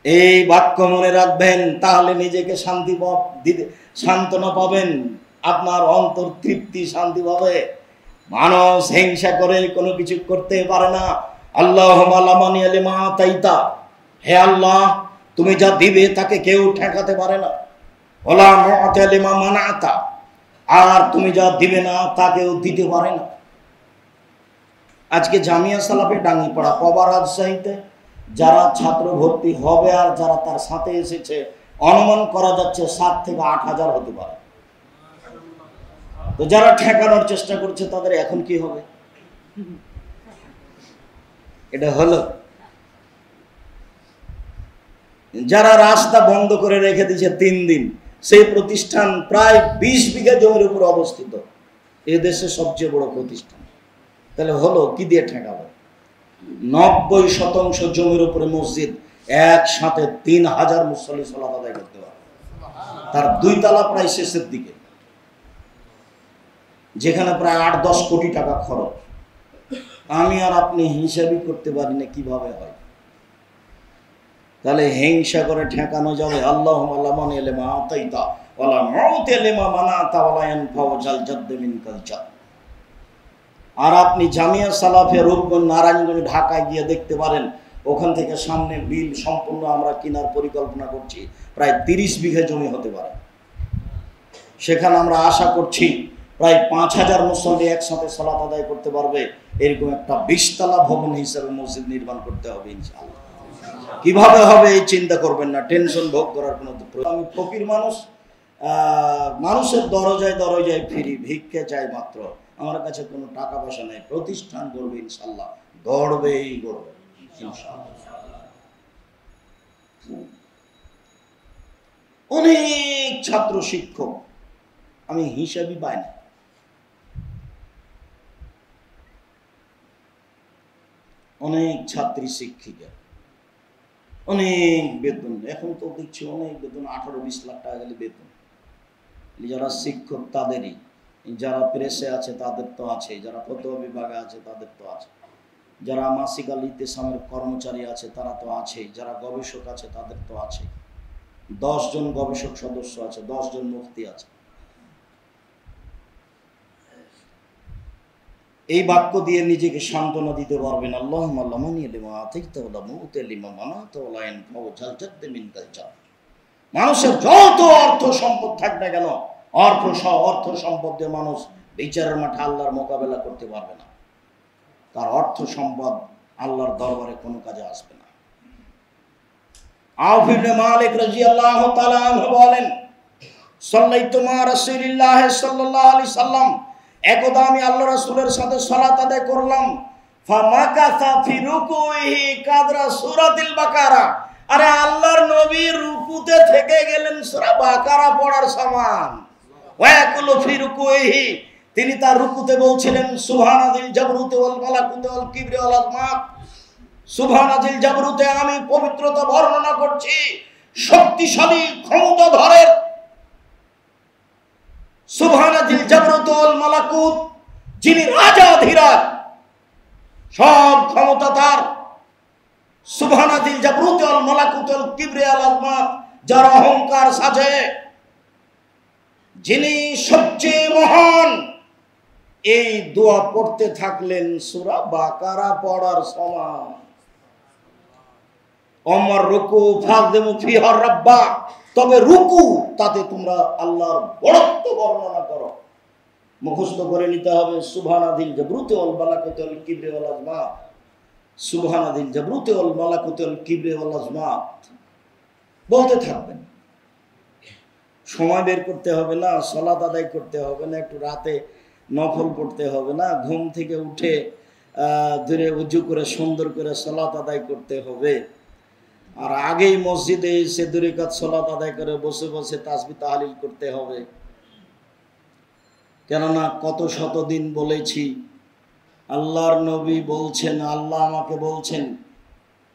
এই বাক্য মনে রাখবেন, তাহলে নিজেকে সান্ত্বনা পাবেন, আপনার অন্তর তৃপ্তি, শান্তি পাবে। মানুষ হিংসা করে কোনো কিছু করতে পারে না। আল্লাহুম্মা লা মানিয়া লিমা আতাইতা, হে আল্লাহ তুমি যা দিবে তাকে কেউ ঠেকাতে পারে না। ওয়ালা মুআতিয়া লিমা মানাতা, আর তুমি যা দিবে না তাকেও দিতে পারে না। আজকে জামিয়া সালাফি ডাঙ্গিপাড়া কবা রাজশাহীতে যারা ছাত্র ভর্তি হবে আর যারা তার সাথে এসেছে, অনুমান করা যাচ্ছে 7 থেকে 8,000 হতে পারে। তো যারা ঠেকানোর চেষ্টা করছে তাদের এখন কি হবে? এটা হলো যারা রাস্তা বন্ধ করে রেখে দিয়েছে 3 দিন, সেই প্রতিষ্ঠান প্রায় 20 বিঘা জমির উপর অবস্থিত, এ দেশের সবচেয়ে বড় প্রতিষ্ঠান। তাহলে হলো কি দিয়ে ঠেকাবে? 90% জমির উপরে মসজিদ, একসাথে 3000 মুসল্লি সালাত আদায় করতে পারে। তার 2 তলা প্রায় শেষের দিকে, যেখানে প্রায় 8-10 কোটি টাকা খরচ। আমি আর আপনি হিসাবই করতে পারি না কিভাবে হয়। তাহলে হিংসা করে ঠেকানো যাবে? আল্লাহুম্মা লা মানিয়া লিমা আতাইতা ওয়ালা মুতিয়া লিমা মানাতা ওয়ালা ইয়ানফাউ জাল জাদ্দ মিনকাল জাদ। আর আপনি জামিয়া সালাফিয়া রূপগঞ্জ, নারায়ণগঞ্জ, ঢাকায় গিয়ে দেখতে পারেন, ওখান থেকে সামনে বিল সম্পূর্ণ আমরা কেনার পরিকল্পনা করছি, প্রায় 30 বিঘা জমি হতে পারে। সেখানে আমরা আশা করছি প্রায় 5000 মুসল্লি একসাথে সালাত আদায় করতে পারবে। এরকম একটা 20 তলা ভবন হিসেবে মসজিদ নির্মাণ করতে হবে ইনশাআল্লাহ। কিভাবে হবে এই চিন্তা করবেন না, টেনশন ভোগ করার কোনো। আমি ফকির মানুষ, মানুষের দরজায় দরজায় ফিরি, ভিক্ষে চাই মাত্র, আমার কাছে কোনো টাকা পয়সা নেই। প্রতিষ্ঠান গড়বে ইনশাআল্লাহ, গড়বেই গড়বে ইনশাআল্লাহ। অনেক ছাত্র শিক্ষক, আমি হিসাবই পাই না, অনেক ছাত্রী শিক্ষিকা, অনেক বেতন। এখন তো দেখছি অনেক বেতন, 18-20 লাখ টাকা গেলে বেতন। যারা শিক্ষক তাদেরই, যারা প্রেসে আছে তাদের তো আছে, যারা ফতোয়া বিভাগে আছে তাদের তো আছে, যারা মাসিক আল ইতিসামের কর্মচারী আছে তারা তো আছে, যারা গবেষক আছে তাদের তো আছে। 10 জন গবেষক সদস্য আছে, 10 জন মুফতি আছে। এই বাক্য দিয়ে নিজেকে সান্ত্বনা দিতে পারবেন, আল্লাহুম্মা লা মানিয়া লিমা আতাইতা ওয়ালা মুতিয়া লিমা মানাতা ওয়ালা ইয়ানফাউ জাল জাদ্দ মিনকাল জাদ। মানুষের যত অর্থ সম্পদ থাক না কেন, অর্থ সম্পদ দিয়ে মানুষ বিচারের মাঠে আল্লাহর মোকাবেলা করতে পারবে না। তার অর্থ সম্পদ আল্লাহর দরবারে কোনো কাজে আসবে না। আউফ ইবনে মালিক রাদিয়াল্লাহু তাআলা আনহু বলেন, সাল্লাইতু মা রাসূলিল্লাহ সাল্লাল্লাহু আলাইহি সাল্লাম, একদা আমি আল্লাহ রাসূলের সাথে সালাত আদায় করলাম। ফামাকাসা ফি রুকুইহি কাদরা সূরাতিল বাকারা। আরে আল্লাহর নবী রুকুতে থেকে গেলেন সূরা বাকারা পড়ার সমান। ওয়াকুলু ফি রুকুইহি, তিনি তার রুকুতে বলছিলেন সুবহানাজিল জাবরুতি ওয়াল মালাকুতি ওয়াল কিবরি ওয়াল আযমাত। সুবহানাজিল জাবরুতে আমি পবিত্রতা বর্ণনা করছি শক্তিশালী ক্ষমতাধরের। সুবহানাজিল জাবরুত ওয়াল মালাকুত, যিনি রাজাধিরাজ, সব ক্ষমতা তার। সুবহানাজিল জাবরুত ওয়াল মালাকুত ওয়াল কিবরি ওয়াল আযমাত, যার অহংকার সাজে, যিনি সবচেয়ে মহান। এই দোয়া পড়তে থাকলেন সূরা বাকারা পড়ার সমান। ওমর রুকু ফাযিমু ফিহা রাব্বা, তবে রুকু তাতে তোমরা আল্লাহর বড়ত্ব বর্ণনা করো। মুখস্থ করে নিতে হবে সুবহানাজিল জাবরুতি ওয়াল মালাকুতি ওয়াল কিবরি ওয়াল আযমাত। সুবহানাজিল জাবরুতি ওয়াল মালাকুতি ওয়াল কিবরি ওয়াল আযমাত বলতে থাকবেন। সময় বের করতে হবে না, সালাত আদায় করতে হবে না, একটু রাতে নফল পড়তে হবে না, ঘুম থেকে উঠে ধরে উজু করে সুন্দর করে সালাত আদায় করতে হবে। আর আগেই মসজিদে এসে 2 রাকাত সালাত আদায় করে বসে বসে তাসবিহ তাহলিল করতে হবে। কেননা কত শতদিন বলেছি, আল্লাহর নবী বলছেন, আল্লাহ আমাকে বলছেন,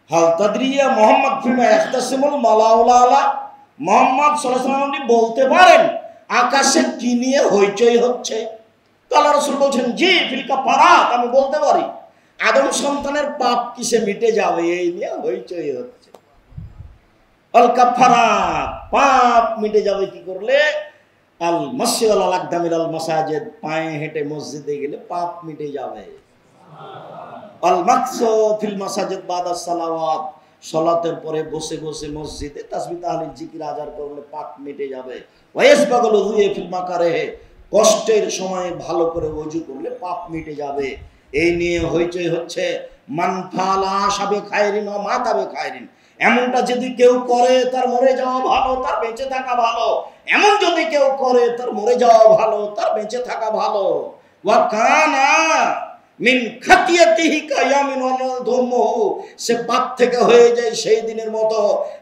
হাল তাদরিয়া মুহাম্মদ ফিমা ইখতাসিমুল মালাউলা আলা, মুহাম্মদ সাল্লাল্লাহু আলাইহি ওয়াসাল্লাম বলতে পারেন আকাশে কি নিয়ে হইচই হচ্ছে? তো আল্লাহ রাসূল বলছেন, জি ফিল কাফারাত, আমি বলতে পারি আদম সন্তানের পাপ কিসে মিটে যাবে এই নিয়ে হইচই হচ্ছে। আল কাফারাত, পাপ মিটে যাবে কি করলে? আল মাসি আল আকদামিল আল মাসাজিদ, পায়ে হেঁটে মসজিদে গেলে পাপ মিটে যাবে। আল মাকসু ফিল মাসাজিদ বাদা সালাওয়াত, সালাতের পরে বসে বসে মসজিদে তাসবিহ তাহলিল জিকির আজার করলে পাপ মিটে যাবে। ওয়াইসবাগুল উযু ফিল মাকারিহি, কষ্টের সময়ে ভালো করে ওযু করলে পাপ মিটে যাবে। এই নিয়ে হইচই হচ্ছে। মান ফালা সাবে খায়রিন ও মাতাবে খায়রিন, এমনটা যদি কেউ করে তার মরে যাওয়া ভালো, তার বেঁচে থাকা ভালো। এমন যদি কেউ করে তার মরে যাওয়া ভালো, তার বেঁচে থাকা ভালো। ওয়া কানা মিন খাতিয়াতিহি কায়ামিন ওয়ালাদুমহু, সে পাপ থেকে হয়ে যায় সেই দিনের মতো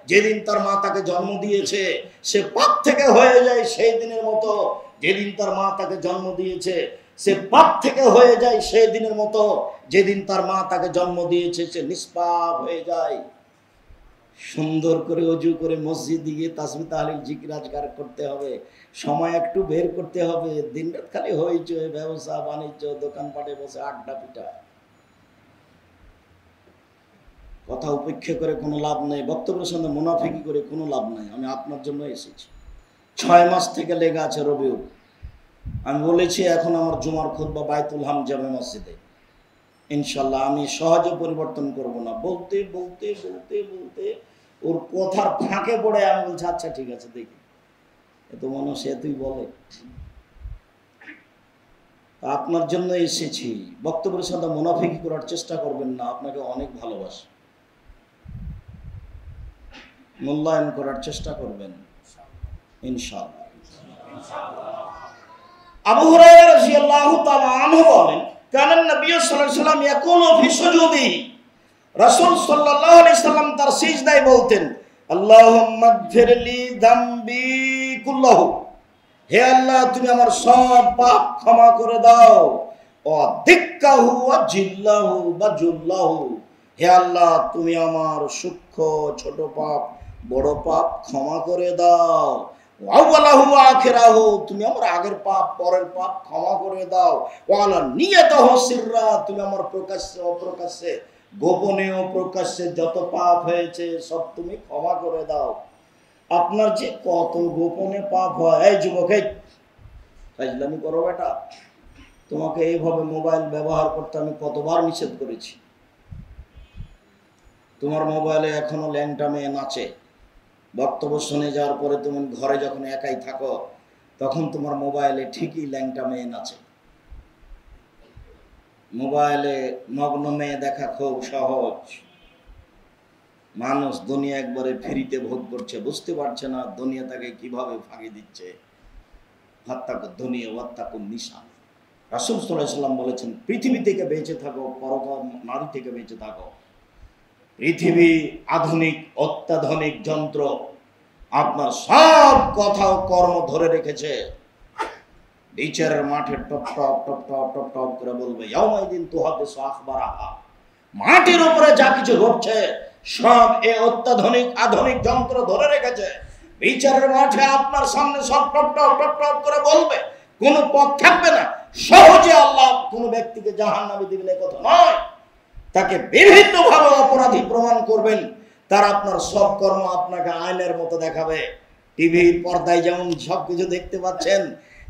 যেদিন তার মা তাকে জন্ম দিয়েছে। সে পাপ থেকে হয়ে যায় সেই দিনের মতো যেদিন তার মা তাকে জন্ম দিয়েছে। সে পাপ থেকে হয়ে যায় সেই দিনের মতো যেদিন তার মা তাকে জন্ম দিয়েছে। সে নিষ্পাপ হয়ে যায়। সুন্দর করে ওযু করে মসজিদে গিয়ে তাসবিহ তাহলিল জিকির আজকার করতে হবে, সময় একটু বের করতে হবে। দিনরাত খালি হইচই, ব্যবসা বাণিজ্য, দোকানপাটে বসে আড্ডা পিটা, কথা উপেক্ষা করে কোনো লাভ নেই, বক্তব্যের সঙ্গে মুনাফিকি করে কোনো লাভ নাই। আমি আপনার জন্য এসেছি। 6 মাস থেকে লেগে আছে রবিউল। আমি বলেছি এখন আমার জুমার খুতবা বাইতুল হাম জামে মসজিদে, ইনশাল্লাহ আমি সহজে পরিবর্তন করব না। বলতে বলতে বলতে বলতে ওর কথার ফাঁকে পড়ে আমি বলছি আচ্ছা ঠিক আছে দেখি, এত মানুষ তুই বলে। আপনার জন্য এসেছি, বক্তব্যের সাথে মুনাফিকি করার চেষ্টা করবেন না। আপনাকে অনেক ভালোবাসি, মূল্যায়ন করার চেষ্টা করবেন ইনশাআল্লাহ। আবু হুরায়রা রাদিয়াল্লাহু তাআলা আনহু বলেন, কানা নবী সাল্লাল্লাহু আলাইহি ওয়াসাল্লাম ইয়াকুলু ফি সুজুদি, রাসূল সাল্লাল্লাহু আলাইহি ওয়াসাল্লাম তার সিজদায় বলতেন, আল্লাহুম্মা গফিরলি যামবি কুল্লাহু, হে আল্লাহ তুমি আমার সব পাপ ক্ষমা করে দাও। ও দিক্কাহু ওয়া জিল্লাহু বা জুল্লাহু, হে আল্লাহ তুমি আমার সূক্ষ্ম ছোট পাপ বড় পাপ ক্ষমা করে দাও। আউয়ালাহু ওয়া আখিরাহু, তুমি আমার আগের পাপ পরের পাপ ক্ষমা করে দাও। ওয়ালা নিয়াতাহু সিররা, তুমি আমার প্রকাশ্যে অপ্রকাশ্যে, গোপনে ও প্রকাশ্যে যত পাপ হয়েছে সব তুমি ক্ষমা করে দাও। আপনার যে কত গোপনে পাপ হয়। এই যুবক, এই ফাজলামি করো বেটা, তোমাকে এইভাবে মোবাইল ব্যবহার করতে আমি কতবার নিষেধ করেছি। তোমার মোবাইলে এখনো ল্যাংটা মেয়ে নাচে। বক্তব্য শুনে যাওয়ার পরে তুমি ঘরে যখন একাই থাকো তখন তোমার মোবাইলে ঠিকই ল্যাংটা মেয়ে নাচে। মোবাইলে নগ্ন মেয়ে দেখা খুব সহজ। মানুষ দুনিয়া একবারে ফ্রিতে ভোগ করছে, বুঝতে পারছে না দুনিয়া তাকে কিভাবে ফাঁকি দিচ্ছে। হাত্তাকু দুনিয়া ওয়াত্তাকু নিশা। রাসূল সাল্লাল্লাহু আলাইহি ওয়াসাল্লাম বলেছেন, পৃথিবী থেকে বেঁচে থাকো, পরকাল নারী থেকে বেঁচে থাকো। পৃথিবী আধুনিক অত্যাধুনিক যন্ত্র আপনার সব কথা ও কর্ম ধরে রেখেছে। বিচারের মাঠে top top top top top top করে বলবে, ইয়াউমাইদিন তুহাদ্দিসু আখবারাহা, মাটির উপরে যা কিছু ঘটছে সব এই অত্যাধুনিক আধুনিক যন্ত্র ধরে রেখেছে। বিচারের মাঠে আপনার সামনে সব টপ টপ টপ টপ করে বলবে, কোনো পথ থাকবে না। সহজে আল্লাহ কোনো ব্যক্তিকে জাহান্নামে দিবেন এ কথা নয়, তাকে বিভিন্নভাবে অপরাধী প্রমাণ করবেন। তার আপনার সব কর্ম আপনাকে আয়নার মতো দেখাবে। টিভির পর্দায় যেমন সবকিছু দেখতে পাচ্ছেন,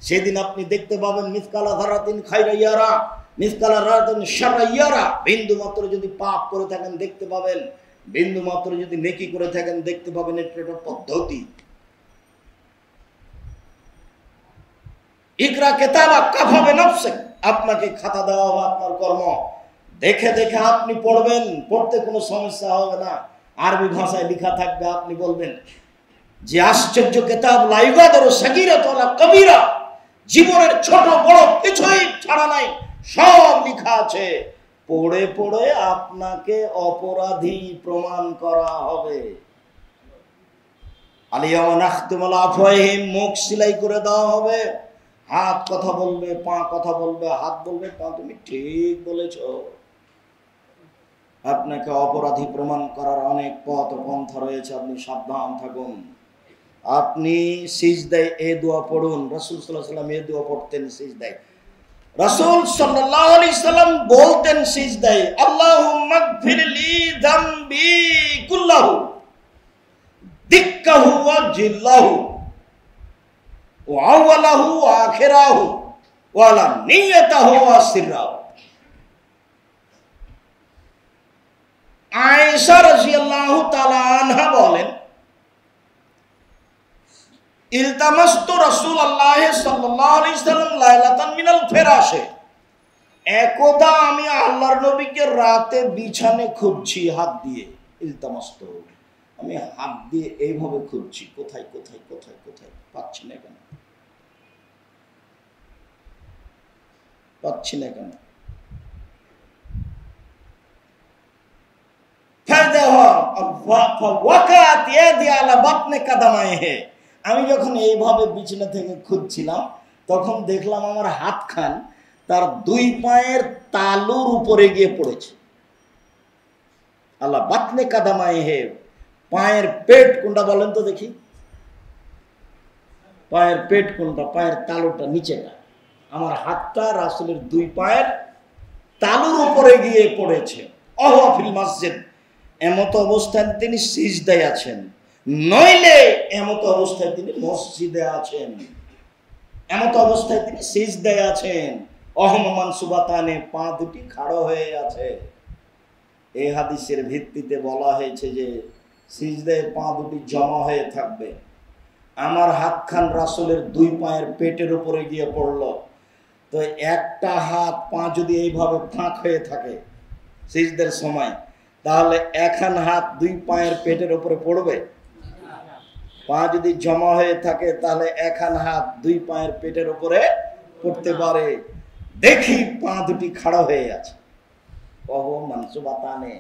সেদিন আপনি দেখতে পাবেন মিসকালা যারাতিন খায়রা ইয়ারা, মিসকালা যারাতিন শাররা ইয়ারা। বিন্দু মাত্র যদি পাপ করে থাকেন দেখতে পাবেন, বিন্দু মাত্র যদি নেকি করে থাকেন দেখতে পাবেন। এটা একটা পদ্ধতি। ইকরা কিতাবাক কাফা বিনাফসিক, আপনাকে খাতা দেওয়া হবে আপনার কর্ম, দেখে দেখে আপনি পড়বেন। পড়তে কোনো সমস্যা হবে না, আরবি ভাষায় লেখা থাকবে। আপনি বলবেন যে আশ্চর্য কিতাব, লা ইউগাদিরু সাগীরাতান ওয়ালা কবীরা, জীবনের ছোট বড় কিছুই ছাড়া নাই, সব লেখা আছে। পড়ে পড়ে আপনাকে অপরাধী প্রমাণ করা হবে। আলিয়াওয়া নাখতিমু আলা আফওয়াহিহিম, মুখ সিলাই করে দেওয়া হবে। হাত কথা বলবে, পা কথা বলবে, হাত বলবে, পা। তুমি ঠিক বলেছ। আপনাকে অপরাধী প্রমাণ করার অনেক পথ পন্থা রয়েছে, আপনি সাবধান থাকুন। আপনি সিজদায় এ দোয়া পড়ুন। রাসূল সাল্লাল্লাহু আলাইহি ওয়াসাল্লাম এ দোয়া পড়তেন সিজদায়। রাসূল সাল্লাল্লাহু আলাইহি ওয়াসাল্লাম বলতেন সিজদায়, আল্লাহুম্মা গফিরলি যামবি কুল্লাহু দিক্কাহু ওয়া জিল্লাহু ওয়া আওয়ালাহু ওয়া আখিরাহু ওয়া লা নিয়াতাহু ওয়া সিররাহু। আয়েশা রাদিয়াল্লাহু তাআলা আনহা বলেন, ইলতামাস্তু রাসূলুল্লাহ সাল্লাল্লাহু আলাইহি ওয়াসাল্লাম লাইলাতান মিনাল ফিরাশে। একদা আমি আল্লাহর নবীকে রাতে বিছানে খুঁজছি হাত দিয়ে। ইলতামাস্তু, আমি হাত দিয়ে এইভাবে খুঁজছি, কোথায় কোথায় কোথায় কোথায়, পাচ্ছি না কেন, পাচ্ছি না কেন। আমি যখন এইভাবে বিছানা থেকে খুঁজছিলাম, তখন দেখলাম আমার হাত খান তার দুই পায়ের তালুর উপরে গিয়ে পড়েছে। আল্লাহ বাতনে কাদামায়ে হে, পায়ের পেট কোনটা বলেন তো দেখি, পায়ের পেট কোনটা, পায়ের তালুটা নিচেটা। আমার হাতটা রাসূলের দুই পায়ের তালুর উপরে গিয়ে পড়েছে। অহফিল মসজিদ, এমত অবস্থায় তিনি সিজদায় আছেন, নইলে এমত অবস্থায় তিনি মসজিদে আছেন। এমত অবস্থায় তিনি সিজদায় আছেন। অহমান সুবাতানে, পা দুটি খাড়ো হয়ে আছে। এই হাদিসের ভিত্তিতে বলা হয়েছে যে সিজদায় পা দুটি জমা হয়ে থাকবে। আমার হাত খান রাসূলের দুই পায়ের পেটের উপরে গিয়ে পড়ল। তো একটা হাত পা যদি এইভাবে ফাঁক হয়ে থাকে সিজদার সময়, তাহলে একখান হাত দুই পায়ের পেটের উপরে পড়বে? পা যদি জমা হয়ে থাকে তাহলে একখান হাত দুই পায়ের পেটের উপরে পড়তে পারে। দেখি পা দুটি খাড়া হয়ে আছে। কহ মানসুবাতানে,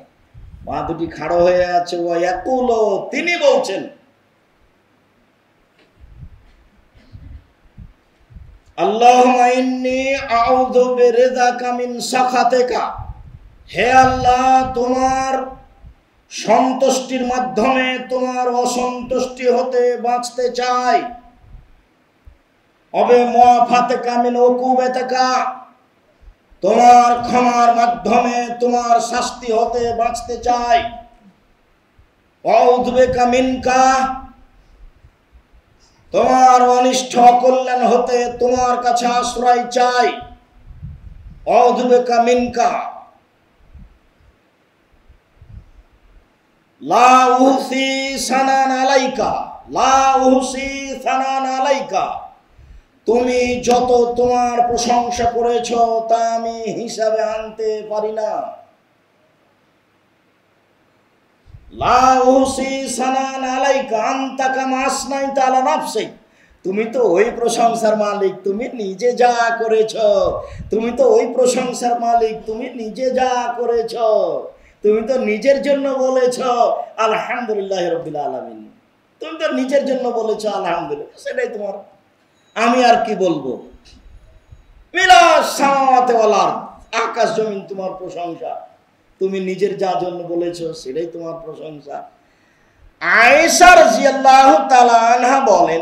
পা দুটি খাড়া হয়ে আছে। ও ইয়াকুলু, তিনি বলছেন, আল্লাহুম্মা ইন্নী আউযু বিরিযাকা মিন সাখাতিকা। হে আল্লাহ, তোমার সন্তুষ্টির মাধ্যমে তোমার অসন্তুষ্টি হতে বাঁচতে চাই। অবে মুআফাতিকা মিন উকুবাতিকা, তোমার ক্ষমার মাধ্যমে তোমার শাস্তি হতে বাঁচতে চাই। আউযু বিকা মিনকা, তোমার অনিষ্ট কল্যাণ হতে তোমার কাছে আশ্রয় চাই। আউযু বিকা মিনকা লা উহসি সানান আলাইকা, লা উহসি সানান আলাইকা, তুমি যত তোমার প্রশংসা করেছো তা আমি হিসাবে আনতে পারি না। লা উহসি সানান আলাইকা আনতা কামা আসনাইতা আলা নাফসিক, তুমি তো ওই প্রশংসার মালিক, তুমি নিজে যা করেছো। তুমি তো ওই প্রশংসার মালিক, তুমি নিজে যা করেছো। তুমি তো নিজের জন্য বলেছো আলহামদুলিল্লাহ রাব্বিল আলামিন, তুমি তো নিজের জন্য বলেছো আলহামদুলিল্লাহ, সেটাই তোমার। আমি আর কি বলবো? মিলাস সামাওয়াতি ওয়াল আরদ, আকাশ জমিন তোমার প্রশংসা। তুমি নিজের যা জন্য বলেছো সেটাই তোমার প্রশংসা। আয়েশা রাদিয়াল্লাহু তাআলা আনহা বলেন,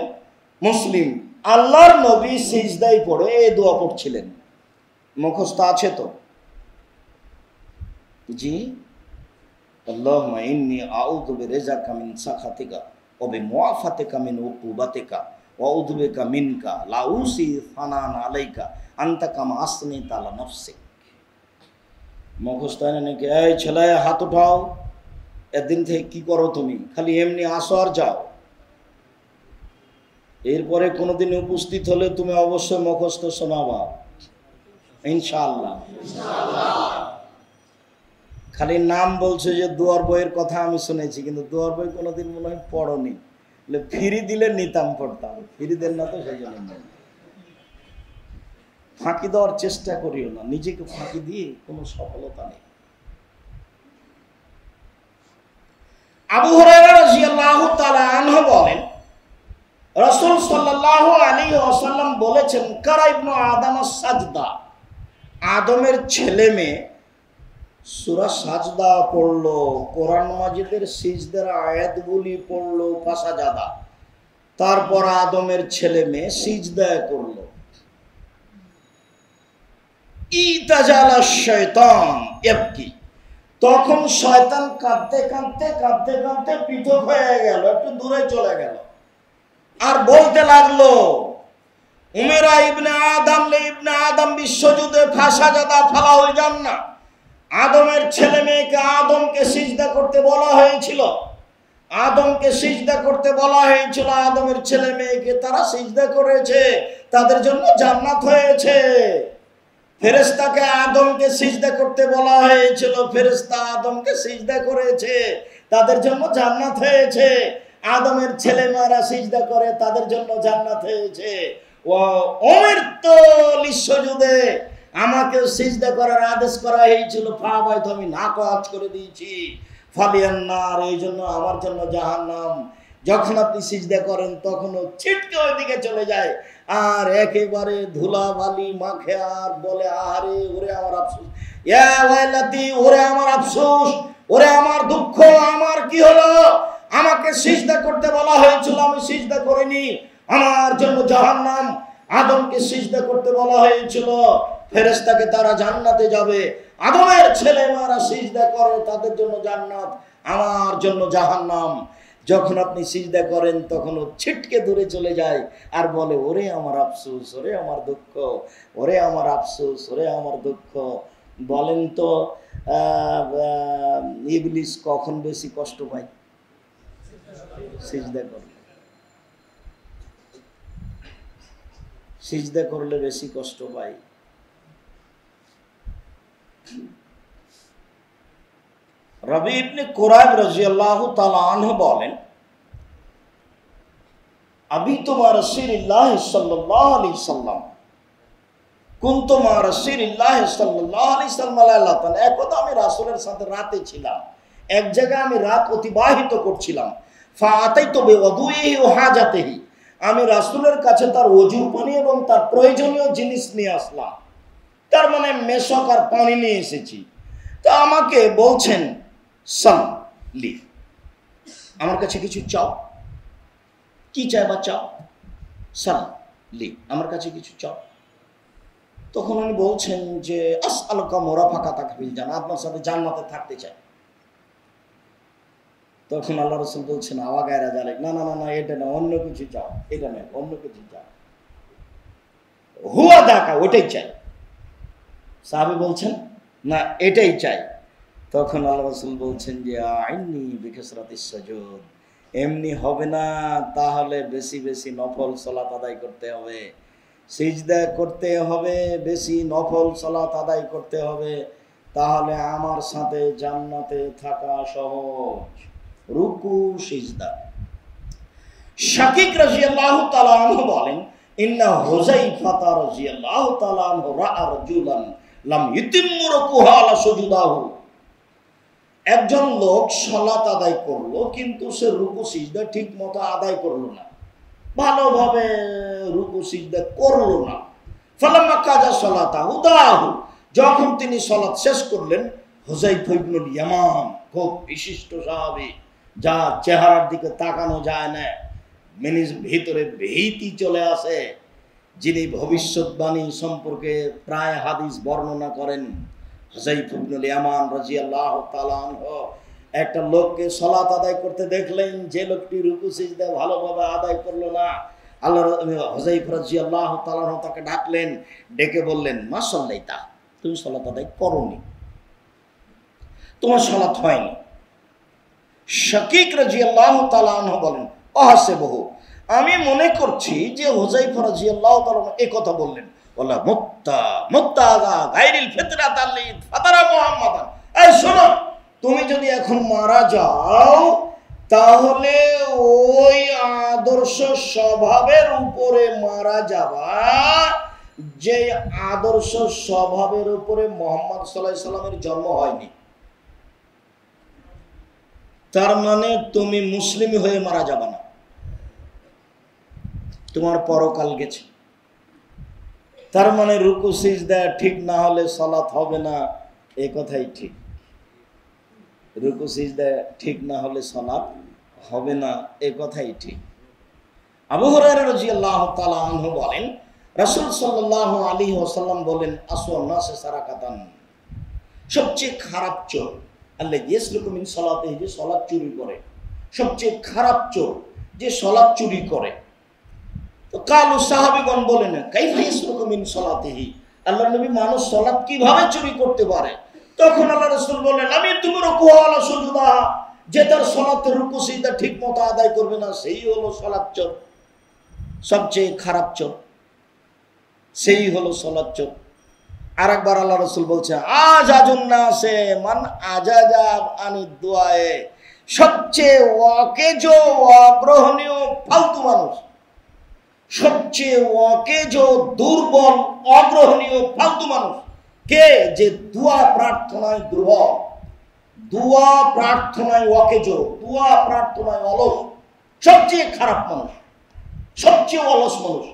মুসলিম, আল্লাহর নবী সিজদায় পড়ে এই দোয়া পড়ছিলেন। মুখস্থ আছে তো? জি, আল্লাহুম্মা ইন্নী আউযু বিরিযাকা মিন সাখাতিকা ওয়া বিমুআফাতিকা মিন উকুবাতিকা ওয়া আউযু বিকা মিনকা লা উসি ফানান আলাইকা আনতা কামা আসনাইতা আলা নাফসিক। মুখস্থ হয় নাকি? এই ছেলে, হাত উঠাও। এদিন থেকে কি করো তুমি? খালি এমনি আসো আর যাও। এরপরে কোনোদিন উপস্থিত হলে তুমি অবশ্যই মুখস্থ শোনাবা ইনশাআল্লাহ। খালি নাম বলছে যে দুয়ার বইয়ের কথা আমি শুনেছি, কিন্তু দুয়ার বই কোনোদিন মনে হয় পড়নি। ফিরি দিলে নিতাম, পড়তাম। ফিরি দেন না তো, সেই জন্য ফাঁকি দেওয়ার চেষ্টা করিও না, নিজেকে ফাঁকি দিয়ে কোনো সফলতা নেই। আবু হুরায়রা রাদিয়াল্লাহু তাআলা আনহু বলেন, রাসূল সাল্লাল্লাহু আলাইহি ওয়াসাল্লাম বলেছেন, কারা ইবনু আদম সাজদা, আদমের ছেলে মেয়ে সূরা সাজদা পড়লো, কোরআন মাজিদের সিজদার আয়াতগুলি পড়লো, ফাসাজাদা, তারপর আদমের ছেলে মেয়ে সিজদা করলো। ইতাজালা শয়তান ইয়াবকি, তখন শয়তান কাঁদতে কাঁদতে কাঁদতে কাঁদতে পৃথক হয়ে গেল, একটু দূরে চলে গেল, আর বলতে লাগলো, উমেরা ইবনে আদম লে ইবনে আদম বিশ্বযুদ্ধে ফাসাজাদা ফালাহুল জান্নাহ, আদমের ছেলে মেয়েকে আদমকে সিজদা করতে বলা হয়েছিল, আদমকে সিজদা করতে বলা হয়েছিল, আদমের ছেলে মেয়েকে তারা সিজদা করেছে, তাদের জন্য জান্নাত হয়েছে। ফেরেশতাকে আদমকে সিজদা করতে বলা হয়েছিল, ফেরেশতা আদমকে সিজদা করেছে, তাদের জন্য জান্নাত হয়েছে। আদমের ছেলেমেয়েরা সিজদা করে, তাদের জন্য জান্নাত হয়েছে। ও উমিরতু লিসজুদে, আমাকে সিজদা করার আদেশ করা হয়েছিল, ফাবাইত, আমি নাকচ করে দিয়েছি। ফালিয়ান্নার, এই জন্য আমার জন্য জাহান্নাম। যখন আপনি সিজদা করেন তখনও ছিটকে ওইদিকে চলে যায়, আর একেবারে ধুলাবালি মাখে, আর বলে, আরে ওরে আমার আফসোস, ইয়া ওয়াইলাতি, ওরে আমার আফসোস, ওরে আমার দুঃখ, আমার কি হলো, আমাকে সিজদা করতে বলা হয়েছিল, আমি সিজদা করিনি, আমার জন্য জাহান্নাম। আদমকে সিজদা করতে বলা হয়েছিল, ফেরেশতাকে তারা জান্নাতে যাবে, আদমের ছেলেমেয়েরা সিজদা করে, তাদের জন্য জান্নাত, আমার জন্য জাহান্নাম। যখন আপনি সিজদা করেন তখন ও ছিটকে দূরে চলে যায়, আর বলে, ওরে আমার আফসোস, ওরে আমার দুঃখ, ওরে আমার আফসোস, ওরে আমার দুঃখ। বলেন তো ইবলিস কখন বেশি কষ্ট পায়? সিজদা করলে, সিজদা করলে বেশি কষ্ট পায়। রবি ইবনে কুরাইব রাদিয়াল্লাহু তাআলা আনহু বলেন, আবি তোমার রাসূলুল্লাহ সাল্লাল্লাহু আলাইহি সাল্লাম, কুনতু মা রাসূলুল্লাহ সাল্লাল্লাহু আলাইহি সাল্লাম, একদা আমি রাসূলের সাথে রাতে ছিলাম, এক জায়গায় আমি রাত অতিবাহিত করছিলাম। ফাআতাইতু বিওয়াদুইহি ওয়া হাজাতিহি, আমি রাসূলের কাছে তার ওযুর পানি এবং তার প্রয়োজনীয় জিনিস নিয়ে আসলাম, তার মানে মেশক আর পানি নিয়ে এসেছি। তো আমাকে বলছেন, সাল্লি, আমার কাছে কিছু চাও। কি চাইবা চাও? সাল্লি, আমার কাছে কিছু চাও। তখন উনি বলছেন যে, আসআলুকা মুরাফাকাতাকা ফিল জান্নাহ, আপনার সাথে জান্নাতে থাকতে চাই। তখন আল্লাহ রাসূল বলছেন, আওয়া গায়রা জালিক, না না না না, এটা না, অন্য কিছু চাও, এটা না, অন্য কিছু চাও। হুয়া দাকা, ওটাই চাই। সাহাবী বলছেন, না, এটাই চাই। তখন আল্লাহ রাসূল বলছেন যে, আইনি বিকাসরাতিস সুজুদ, এমনি হবে না, তাহলে বেশি বেশি নফল সালাত আদায় করতে হবে, সিজদা করতে হবে, বেশি নফল সালাত আদায় করতে হবে, তাহলে আমার সাথে জান্নাতে থাকা সহজ। রুকু সিজদা। শাকিক রাদিয়াল্লাহু তাআলা আনহু বলেন, ইন্না হুযাইফা রাদিয়াল্লাহু তাআলা আনহু রাআ রাজুলান লাম ইউতিম্মু রুকুহা আলা সুজুদাহু, একজন লোক সালাত আদায় করলো, কিন্তু সে রুকু সিজদা ঠিক মতো আদায় করলো না, ভালোভাবে রুকু সিজদা করলো না। ফালাম্মা কাজা সালাতাহু দাহু, যখন তিনি সালাত শেষ করলেন, হুযাইফা ইবনুল ইয়ামান, খুব বিশিষ্ট সাহাবী, যার চেহারার দিকে তাকানো যায় না, ভিতরে ভীতি চলে আসে, যিনি ভবিষ্যৎবাণী সম্পর্কে প্রায় হাদিস বর্ণনা করেন, হুযাইফা ইবনুল ইয়ামান রাদিয়াল্লাহু তাআলা আনহু একটা লোককে সালাত আদায় করতে দেখলেন, যে লোকটি রুকু সিজদা ভালোভাবে আদায় করলো না। আল্লাহ হুযাইফা রাদিয়াল্লাহু তাআলা আনহু তাকে ডাকলেন, ডেকে বললেন, মা সাল্লাইতা, তুমি সালাত আদায় করোনি, তোমার সালাত হয়নি। শাকিক রাদিয়াল্লাহু তাআলা আনহু বলেন, আহসিবহু, আমি মনে করছি যে হুযাইফা রাদিয়াল্লাহু তাআলা এই কথা বললেন, ওয়ালা মুত্তাগা গায়রিল ফিতরাতাল্লি ফাতারা মুহাম্মাদান, এই শোনো, তুমি যদি এখন মারা যাও তাহলে ওই আদর্শ স্বভাবের উপরে মারা যাবা, যে আদর্শ স্বভাবের উপরে মুহাম্মদ সাল্লাল্লাহু আলাইহি সাল্লামের জন্ম হয়নি। তার মানে তুমি মুসলিম হয়ে মারা যাবে না। তোমার পরকাল গেছে। তার মানে রুকু সিজদা ঠিক না হলে সালাত হবে না, এ কথাই ঠিক। রুকু সিজদা ঠিক না হলে সালাত হবে না, এ কথাই ঠিক। আবু হুরায়রা রাদিয়াল্লাহু তাআলা আনহু বলেন, রাসূল সাল্লাল্লাহু আলাইহি ওয়াসাল্লাম বলেন, আসওয়ান নাসে সারাকাতান, সবচেয়ে খারাপ চোর আল্লাযী ইয়াসলুকু মিন সালাতিহি, যে সালাত চুরি করে। সবচেয়ে খারাপ চোর যে সালাত চুরি করে। তো কালু সাহাবীগণ বলেন, কাইফা ইয়াসলুকু মিন সালাতিহি, আল্লাহর নবী মানুষ সালাত কিভাবে চুরি করতে পারে? তখন আল্লাহ রাসূল বললেন, আমি তুমি রুকু ওয়ালা সুজুদা, যে তার সালাতের রুকু সিজদা ঠিকমতো আদায় করবে না, সেই হলো সালাত চোর। সবচেয়ে খারাপ চোর সেই হলো সালাত চোর। আরেকবার আল্লাহ রাসূল বলছে, আজাজুন নাসে মান আজাজা আনি দুআয়ে, সবচেয়ে ওয়াকেজো অগ্রহণীয় ফালতু মানুষ, সবচেয়ে ওয়াকেজো দুর্বল অগ্রহণীয় ফালতু মানুষ কে? যে দোয়া প্রার্থনায় দুর্বল, দোয়া প্রার্থনায় ওয়াকেজো, দোয়া প্রার্থনায় অলস। সবচেয়ে খারাপ মানুষ, সবচেয়ে অলস মানুষ,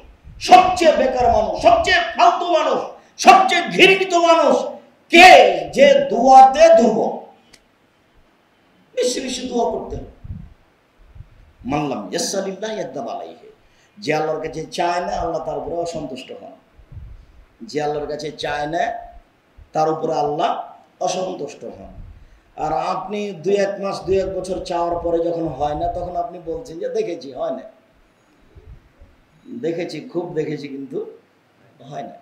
সবচেয়ে বেকার মানুষ, সবচেয়ে ফালতু মানুষ, সবচেয়ে ঘৃণিত মানুষ কে? যে দোয়াতে দুর্বল। বেশি বেশি দোয়া করতে হবে। মানলাম ইয়াসসালিল্লাহ ইয়াদাব আলাইহি, যে আল্লাহর কাছে চায় না আল্লাহ তার উপরে অসন্তুষ্ট হন। যে আল্লাহর কাছে চায় না তার উপরে আল্লাহ অসন্তুষ্ট হন। আর আপনি 2-1 মাস 2-1 বছর চাওয়ার পরে যখন হয় না, তখন আপনি বলছেন যে দেখেছি হয় না, দেখেছি, খুব দেখেছি, কিন্তু হয় না।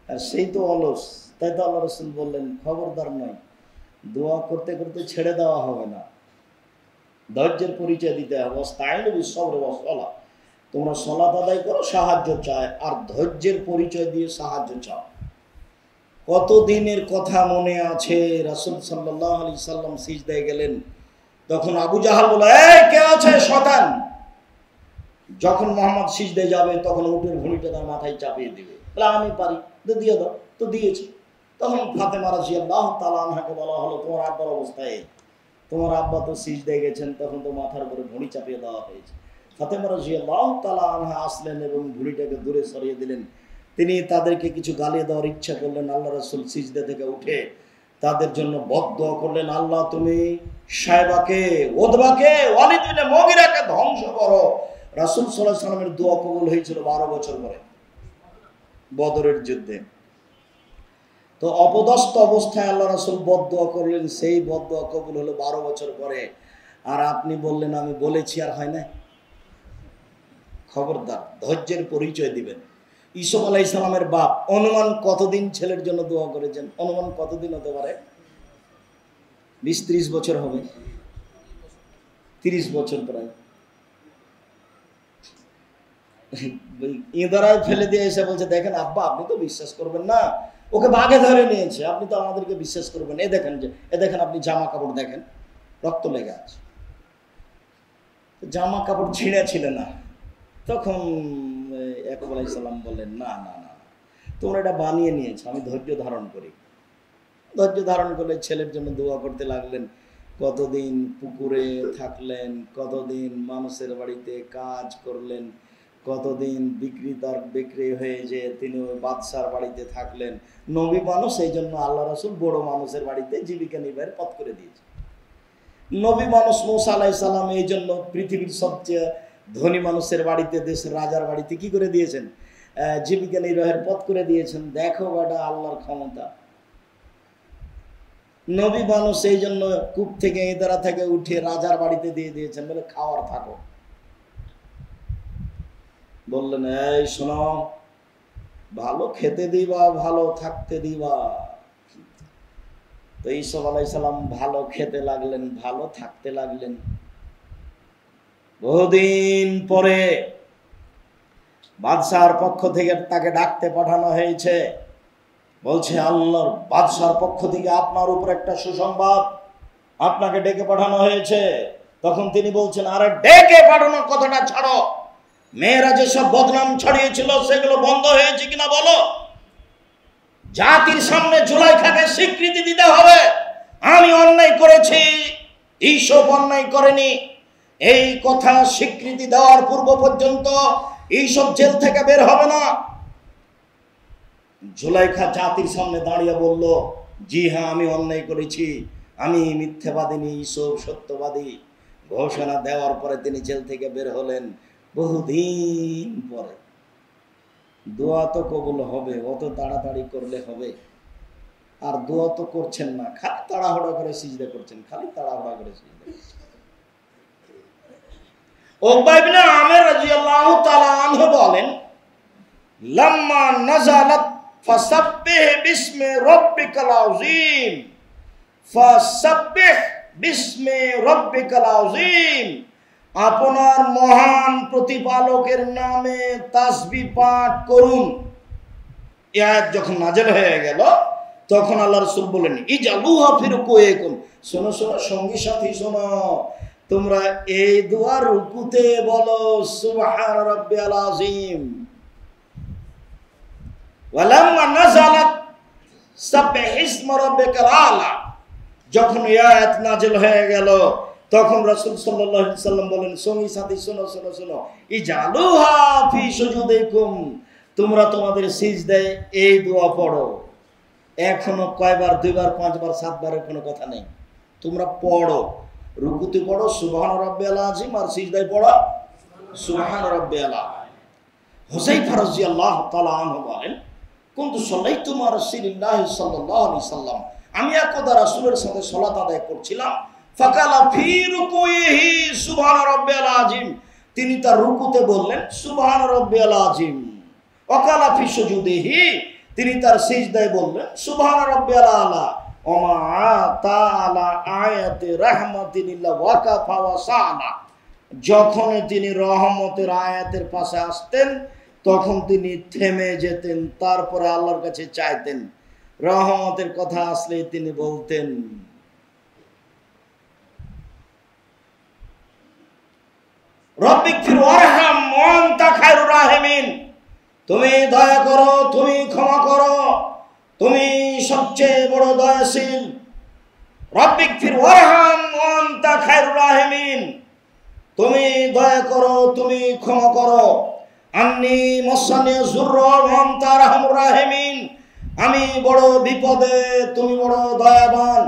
আর সেই তো অলস। তাই তো আল্লাহ রাসূল বললেন, খবরদার নয়, দোয়া করতে করতে ছেড়ে দেওয়া হবে না, ধৈর্যের পরিচয় দিতে হবে। ওয়াস্তাইনু বিস-সাবরি ওয়াস-সালাহ, তোমরা সালাত আদায় করো, সাহায্য চায়, আর ধৈর্যের পরিচয় দিয়ে সাহায্য চাও। কতদিনের কথা মনে আছে, রাসূল সাল্লাল্লাহু আলাইহি সাল্লাম সিজদায় গেলেন, তখন আবু জাহাল বলে, এই কে আছে শয়তান? যখন মুহাম্মদ সিজদায় যাবে তখন উটের ভুঁড়িটা তার মাথায় চাপিয়ে দিবে, বলে আমি পারি, তো দিয়ে দাও। তো দিয়েছে। তখন ফাতেমা রাদিয়াল্লাহু তাআলা আনহাকে বলা হলো, তোমার আব্বার অবস্থায়, তোমার আব্বা তো সিজদায় গেছেন, তখন তো মাথার উপরে ভুঁড়ি চাপিয়ে দেওয়া হয়েছে। ফাতেমা রাদিয়াল্লাহু তাআলা আনহা আসলেন এবং ভুঁড়িটাকে দূরে সরিয়ে দিলেন। তিনি তাদেরকে কিছু গালি দেওয়ার ইচ্ছা করলেন। আল্লাহ রাসূল সিজদা থেকে উঠে তাদের জন্য বদদোয়া করলেন, আল্লাহ তুমি সায়বাকে, উতবাকে, ওয়ালিদ ইবনে মুগীরাকে ধ্বংস করো। রাসূল সাল্লাল্লাহু আলাইহি ওয়াসাল্লামের দোয়া কবুল হয়েছিল 12 বছর পরে, বদরের যুদ্ধে। তো অপদস্থ অবস্থায় আল্লাহ রাসূল বদদোয়া করলেন, সেই বদদোয়া কবুল হলো 12 বছর পরে। আর আপনি বললেন আমি বলেছি আর হয় না। খবরদার, ধৈর্যের পরিচয় দিবেন। ইসুফ আলাইহিস সালামের বাপ অনুমান কতদিন ছেলের জন্য দোয়া করেছেন? অনুমান কতদিন হতে পারে? 20-30 বছর হবে, 30 বছর প্রায়। ইঁদারায় ফেলে দিয়ে এসে বলছে, দেখেন আব্বা, আপনি তো বিশ্বাস করবেন না, ওকে বাঘে ধরে নিয়েছে, আপনি তো আমাদেরকে বিশ্বাস করবেন। এ দেখেন, যে এ দেখেন, আপনি জামা কাপড় দেখেন, রক্ত লেগে আছে। জামা কাপড় ছিঁড়ে ছিল না। তখন ইয়াকুব আলাইহিস সালাম বললেন, না না না, তোমরা এটা বানিয়ে নিয়েছো, আমি ধৈর্য ধারণ করি। ধৈর্য ধারণ করলে ছেলের জন্য দোয়া করতে লাগলেন। কতদিন পুকুরে থাকলেন, কতদিন মানুষের বাড়িতে কাজ করলেন, কতদিন বিক্রি হয়ে যে তিনি ওই বাদশার বাড়িতে থাকলেন। নবী মানুষ, এই জন্য আল্লাহ রাসূল বড় মানুষের বাড়িতে জীবিকা নির্বাহের পথ করে দিয়েছে। নবী মানুষ মূসা আলাইহিস সালাম এই জন্য পৃথিবীর সবচেয়ে ধনী মানুষের বাড়িতে, দেশের রাজার বাড়িতে কি করে দিয়েছেন? জীবিকা নির্বাহের পথ করে দিয়েছেন। দেখো বেটা আল্লাহর ক্ষমতা। নবী মানুষ এই জন্য কূপ থেকে, ইঁদারা থেকে উঠে রাজার বাড়িতে দিয়ে দিয়েছেন, বলে খাওয়ার থাকো। বললেন, এই শোনো, ভালো খেতে দিবা, ভালো থাকতে দিবা। তো ইসুফ আলাইহিস সালাম ভালো খেতে লাগলেন, ভালো থাকতে লাগলেন। বহুদিন পরে বাদশার পক্ষ থেকে তাকে ডাকতে পাঠানো হয়েছে। বলছে, আল্লাহর বাদশার পক্ষ থেকে আপনার উপর একটা সুসংবাদ, আপনাকে ডেকে পাঠানো হয়েছে। তখন তিনি বলছেন, আরে ডেকে পাঠানোর কথাটা ছাড়ো, মেয়েরা যেসব বদনাম ছড়িয়েছিল সেগুলো বন্ধ হয়েছে কিনা বলো। জাতির সামনে জুলাইখাকে স্বীকৃতি দিতে হবে, আমি অন্যায় করেছি, ইসুফ অন্যায় করেনি। এই কথা স্বীকৃতি দেওয়ার পূর্ব পর্যন্ত এইসব জেল থেকে বের হবে না। জুলাইখা জাতির সামনে দাঁড়িয়ে বলল, জি হ্যাঁ, আমি অন্যায় করেছি, আমি মিথ্যাবাদিনী, ইউসুফ সত্যবাদী। ঘোষণা দেওয়ার পরে তিনি জেল থেকে বের হলেন বহুদিন পরে। দোয়া তো কবুল হবে, অত তাড়াতাড়ি করলে হবে? আর দোয়া তো করছেন না, খালি তাড়াহুড়া করে সিজদা করছেন, খালি তাড়াহুড়া করে সিজদা করছেন। উকবা ইবনে আমির রাদিয়াল্লাহু তাআলা আনহু বলেন, লাম্মা নাযালাত ফাসাব্বিহ বিসমি রাব্বিকাল আযীম, ফাসাব্বিহ বিসমি রাব্বিকাল আযীম, আপনার মহান প্রতিপালকের নামে তাসবিহ পাঠ করুন। এই আয়াত যখন নাযিল হয়ে গেল তখন আল্লাহ রাসূল বলেন, ইজালুহা ফি রুকুইকুম, শোনো শোনো সঙ্গী সাথী শোনো, তোমরা এই দোয়া রুকুতে বলো সুবহান রাব্বিয়াল আযীম। ওয়ালাম্মা নাযালাত সাব্বিহ ইসমা রাব্বিকাল আলা, যখন এই আয়াত নাযিল হয়ে গেল তখন রাসূল সাল্লাল্লাহু আলাইহি ওয়াসাল্লাম বলেন, সঙ্গী সাথী শোনো শোনো শোনো, ইজালুহা ফি সুজুদিকুম, তোমরা তোমাদের সিজদায় এই দোয়া পড়ো। এখনো কয়বার, দুইবার, পাঁচবার, সাতবারের কোনো কথা নেই, তোমরা পড়ো। রুকুতে পড়ো সুবহান রাব্বিয়াল আযীম, আর সিজদায় পড়ো সুবহান রাব্বিয়াল আযীম। হুযায়ফা রাদিয়াল্লাহু তাআলা আনহু বলেন, কুনতু সাল্লাইতু মা রাসূলিল্লাহি সাল্লাল্লাহু আলাইহি ওয়াসাল্লাম, আমি একদা রাসূলের সাথে সালাত আদায় করছিলাম। ফাকালা ফি রুকুইহি সুবহান রাব্বিয়াল আযীম, তিনি তার রুকুতে বললেন সুবহান রাব্বিয়াল আযীম। ওয়াকালা ফি সুজুদিহি, তিনি তার সিজদায় বললেন সুবহান রাব্বিয়াল আলা। ওমা তাআলা আয়াতে রাহমাতিল্লাহ ওয়াকাফা ওয়া সালা, যখন তিনি রহমতের আয়াতের পাশে আসতেন তখন তিনি থেমে যেতেন, তারপরে আল্লাহর কাছে চাইতেন। রহমতের কথা আসলে তিনি বলতেন রব্বিগফির ওয়ারহাম ওয়া আনতা খায়রুর রাহিমিন, তুমি দয়া করো, তুমি ক্ষমা করো, তুমি সবচেয়ে বড় দয়াশীল। রব্বিগফির ওয়ারহাম ওয়া আনতা খায়রুর রাহিমিন, তুমি দয়া করো, তুমি ক্ষমা করো। আন্নী মাসানি যুররা ওয়া আনতা আরহামুর রাহিমিন, আমি বড় বিপদে, তুমি বড় দয়াবান।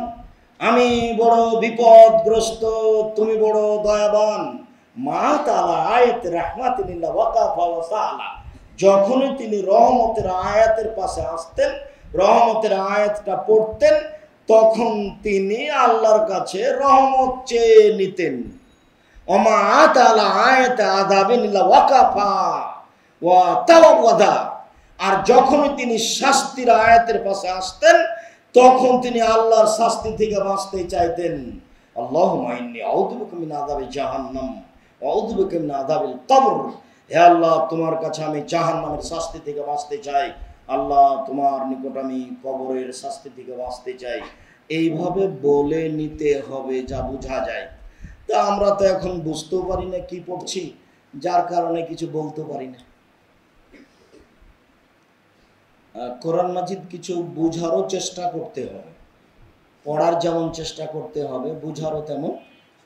আমি বড় বিপদগ্রস্ত, তুমি বড় দয়াবান। মা তাআলা আয়াত রাহমাতিল্লাহ ওয়াকাফা ওয়া সালা, যখনই তিনি রহমতের আয়াতের পাশে আসতেন, রহমতের আয়াতটা পড়তেন, তখন তিনি আল্লাহর কাছে রহমত চেয়ে নিতেন। ওমা তাআলা আয়াত আযাবিল্লাহ ওয়াকাফা ওয়া তাওয়াদা, আর যখনই তিনি শাস্তির আয়াতের পাশে আসতেন তখন তিনি আল্লাহর শাস্তি থেকে বাঁচতে চাইতেন। আল্লাহুম্মা ইন্নী আউযু বিকা মিন আযাবি জাহান্নাম ওয়া আউযু বিকা মিন আযাবিল কবর, হে আল্লাহ তোমার কাছে আমি জাহান্নামের শাস্তি থেকে বাঁচতে চাই, আল্লাহ তোমার নিকট আমি কবরের শাস্তি থেকে বাঁচতে চাই। এইভাবে বলে নিতে হবে, যা বোঝা যায়। তা আমরা তো এখন বুঝতেও পারি না কি পড়ছি, যার কারণে কিছু বলতে পারি না। কোরআন মাজিদ কিছু বুঝারও চেষ্টা করতে হবে, পড়ার যেমন চেষ্টা করতে হবে, বুঝারও তেমন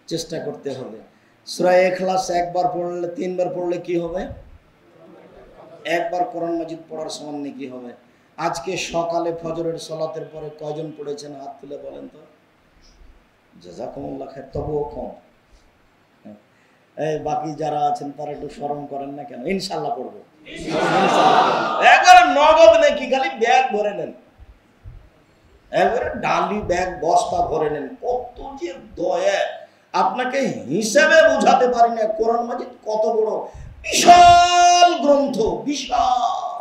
চেষ্টা করতে হবে। সূরা ইখলাস একবার পড়লে, তিনবার পড়লে কি হবে? একবার কোরআন মাজিদ পড়ার সমান নেকি হবে। আজকে সকালে ফজরের সালাতের পরে কয়জন পড়েছেন হাত তুলে বলেন তো? জাযাকুমুল্লাহ খায়র, তবুও কম। এই বাকি যারা আছেন তারা একটু শরম করেন না কেন? ইনশাআল্লাহ পড়বো, একবারে নগদ নেকি, খালি ব্যাগ ভরে নেন, একবারে ডালি ব্যাগ বস্তা ভরে নেন। কত যে দয়া, আপনাকে হিসাবে বুঝাতে পারি না। কোরআন মাজিদ কত বড় বিশাল গ্রন্থ, বিশাল।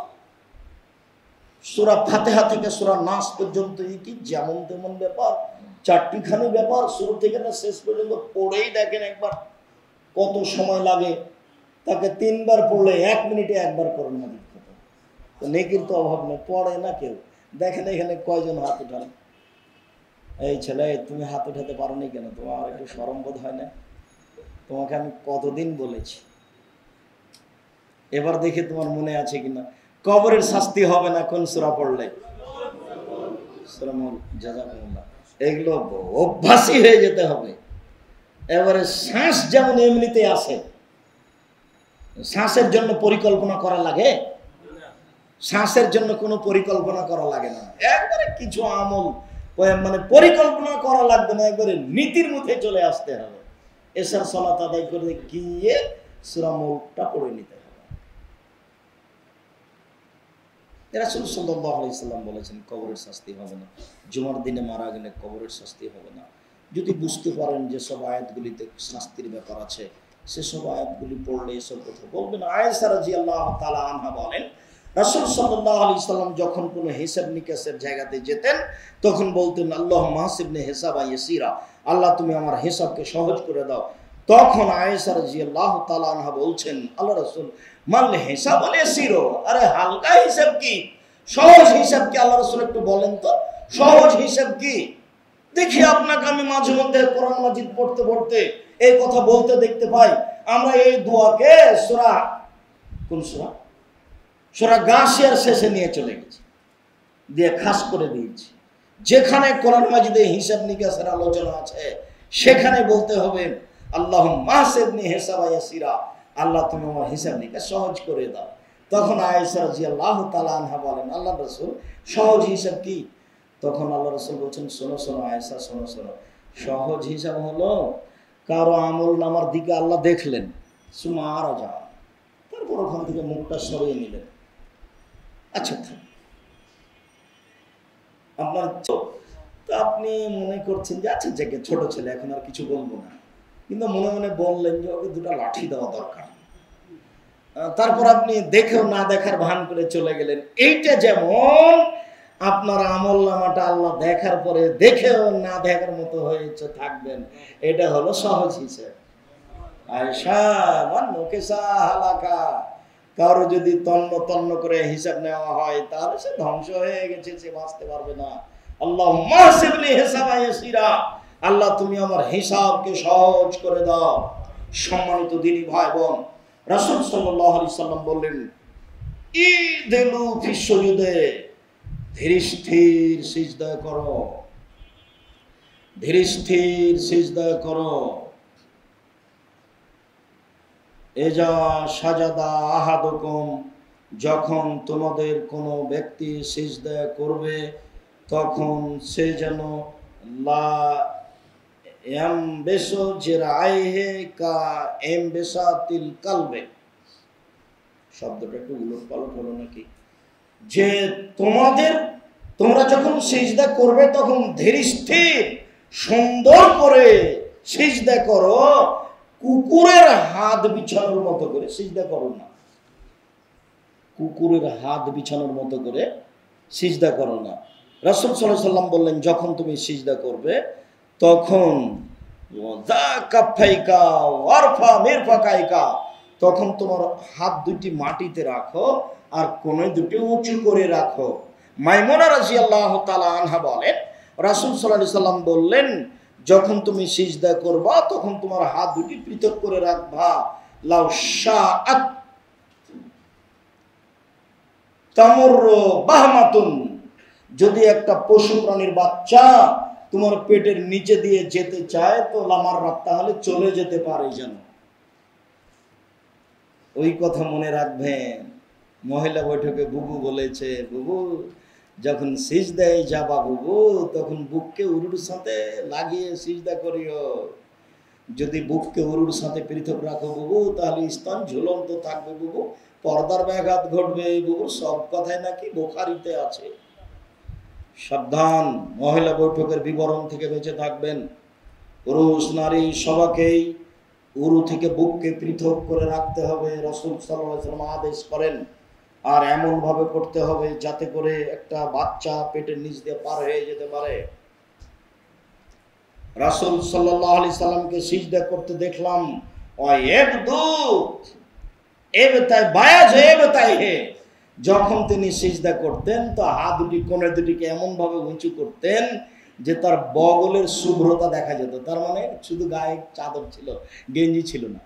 সূরা ফাতিহা থেকে সূরা নাস পর্যন্ত কি যেমন তেমন ব্যাপার, চারটিখানি ব্যাপার, শুরু থেকে না শেষ পর্যন্ত পড়েই দেখেন একবার কত সময় লাগে। তাকে তিনবার পড়লে 1 মিনিটে একবার কোরআন মাজিদ খতম। তো নেকির তো অভাব নেই, পড়ে না কেউ। দেখেন এখানে কয়জন হাত উঠান? এই ছেলে, তুমি হাত উঠাতে পারো নি কেন? তোমার একটু শরম বোধ হয় না? তোমাকে আমি কতদিন বলেছি। এবার দেখে তোমার মনে আছে কিনা। কবরের শাস্তি হবে না কোন সূরা পড়লে? সূরা জাযাকুমুল্লাহ। এগুলো অভ্যাসী হয়ে যেতে হবে। এবারে শ্বাস যেমন এমনিতে আসে, শ্বাসের জন্য পরিকল্পনা করা লাগে? শ্বাসের জন্য কোনো পরিকল্পনা করা লাগে না, একবারে কিছু আমল মানে পরিকল্পনা করা লাগবে না, একবারে নীতির মধ্যে চলে আসতে হবে। এশার সালাত আদায় করে গিয়ে সূরা মুলকটা পড়ে নিতে হবে। রাসূল সাল্লাল্লাহু আলাইহি সাল্লাম বলেছেন কবরের শাস্তি হবে না, জুমার দিনে মারা গেলে কবরের শাস্তি হবে না। যদি বুঝতে পারেন যে সব আয়াতগুলিতে শাস্তির ব্যাপার আছে, সেসব আয়াতগুলি পড়লে এসব কথা বলবেন। আয়েশা রাদিয়াল্লাহু তাআলা আনহা বলেন রাসূল সাল্লাল্লাহু আলাইহি সাল্লাম যখন কোনো হিসাব নিকাশের জায়গাতে যেতেন তখন বলতেন আল্লাহুম্মা হাসিবনি হিসাবান ইয়াসীরা, আল্লাহ তুমি আমার হিসাবকে সহজ করে দাও। তখন আয়েশা রাদিয়াল্লাহু তাআলা আনহা বলছেন আল্লাহ রাসূল মাল হিসাবুল ইয়াসীর, আরে হালকা হিসাব কি, সহজ হিসাব কি আল্লাহ রাসূল একটু বলেন তো, সহজ হিসাব কি? দেখি আপনাকে আমি মাঝে মধ্যে কোরআন মাজিদ পড়তে পড়তে এই কথা বলতে দেখতে পাই। আমরা এই দোয়াকে সূরা কোন সূরা, সূরা গাশিয়ার শেষে নিয়ে চলে গেছি, দিয়ে খাস করে দিয়েছি। যেখানে কোরআন মাজিদে হিসাব নিকাশের আলোচনা আছে সেখানে বলতে হবে আল্লাহুম্মা হাসিবনি হিসাবান ইয়াসীরা, আল্লাহ তুমি আমার হিসাব নিকাশ সহজ করে দাও। তখন আয়েশা রাদিয়াল্লাহু তাআলা আনহা বলেন আল্লাহ রাসূল সহজ হিসাব কি? তখন আল্লাহ রাসূল বলছেন শোনো শোনো আয়েশা, শোনো শোনো, সহজ হিসাব হলো কারো আমল নামার দিকে আল্লাহ দেখলেন, সুমারা যা, তারপর ওখান থেকে মুখটা সরিয়ে নিলেন। আচ্ছা আপনার তো আপনি মনে করছেন যে আচ্ছা যাকে ছোট ছেলে এখন আর কিছু বলবো না, কিন্তু মনে মনে বললেন যে ওকে দুটা লাঠি দেওয়া দরকার। তারপর আপনি দেখেও না দেখার ভান করে চলে গেলেন। এইটা যেমন আপনার আমল নামাটা আল্লাহ দেখার পরে দেখেও না দেখার মতো হয়েছে থাকবেন, এটা হলো সহজ হিসেব। আয়েশা মুকেশা হালাকা, কারো যদি তন্ন তন্ন করে হিসাব নেওয়া হয় তাহলে সে ধ্বংস হয়ে গেছে, সে বাঁচতে পারবে না। আল্লাহুম্মা হাসিবনি হিসাবান ইয়াসীরা, আল্লাহ তুমি আমার হিসাবকে সহজ করে দাও। সম্মানিত দিনী ভাই বোন, রাসূল সাল্লাল্লাহু আলাইহি সাল্লাম বললেন ইদিলু ফিস সুজুদে, ধীর স্থির সিজদা করো, ধীর স্থির সিজদা করো। এজা সাজাদা আহাদুকুম, যখন তোমাদের কোনো ব্যক্তি সিজদা করবে তখন সে যেন লা ইয়ামবেসু জিরাইহি কা ইমবেসাতিল কালবে, শব্দটা একটু উলটপালট হলো নাকি, যে তোমরা যখন সিজদা করবে তখন ধীর স্থির সুন্দর করে সিজদা করো, কুকুরের হাত বিছানোর মতো করে সিজদা করো না, কুকুরের হাত বিছানোর মতো করে সিজদা করো না। রাসূল সাল্লাল্লাহু আলাইহি সাল্লাম বললেন যখন তুমি সিজদা করবে তখন তখন তোমার হাত দুটি মাটিতে রাখো আর কোণে দুটি উঁচু করে রাখো। মাইমুনা রাদিয়াল্লাহু তাআলা আনহা বলেন রাসূল সাল্লাল্লাহু আলাইহি সাল্লাম বললেন যখন তুমি সিজদা করবা তখন তোমার হাত দুটি পৃথক করে রাখবা। লাউ শাআত তামুরু বাহমাতুন, যদি একটা পশু প্রাণীর বাচ্চা তোমার পেটের নিচে দিয়ে যেতে চায় তো লামার রাত, তাহলে চলে যেতে পারে। যেন ওই কথা মনে রাখবেন। মহিলা বৈঠকে বুবু বলেছে, বুবু যখন সিজদায় যাবা বুবু তখন বুককে উরুর সাথে লাগিয়ে সিজদা করিও, যদি বুককে উরুর সাথে পৃথক রাখো বুবু তাহলে স্তন ঝুলন্ত থাকবে বুবু, পর্দার ব্যাঘাত ঘটবে বুবু। সব কথাই নাকি বুখারীতে আছে। সাবধান, মহিলা বৈঠকের বিবরণ থেকে বেঁচে থাকবেন। পুরুষ নারী সবাইকেই উরু থেকে বুককে পৃথক করে রাখতে হবে, রাসূল সাল্লাল্লাহু আলাইহি ওয়াসাল্লাম আদেশ করেন। আর এমন ভাবে করতে হবে যাতে করে একটা বাচ্চা পেটের নিচ দিয়ে পার হয়ে যেতে পারে। রাসূল সাল্লাল্লাহু আলাইহি সাল্লামকে সিজদা করতে দেখলাম যখন তিনি সিজদা করতেন তো হাত দুটি কোণে দুটিকে এমন ভাবে উঁচু করতেন যে তার বগলের শুভ্রতা দেখা যেত। তার মানে শুধু গায়ে চাদর ছিল, গেঞ্জি ছিল না,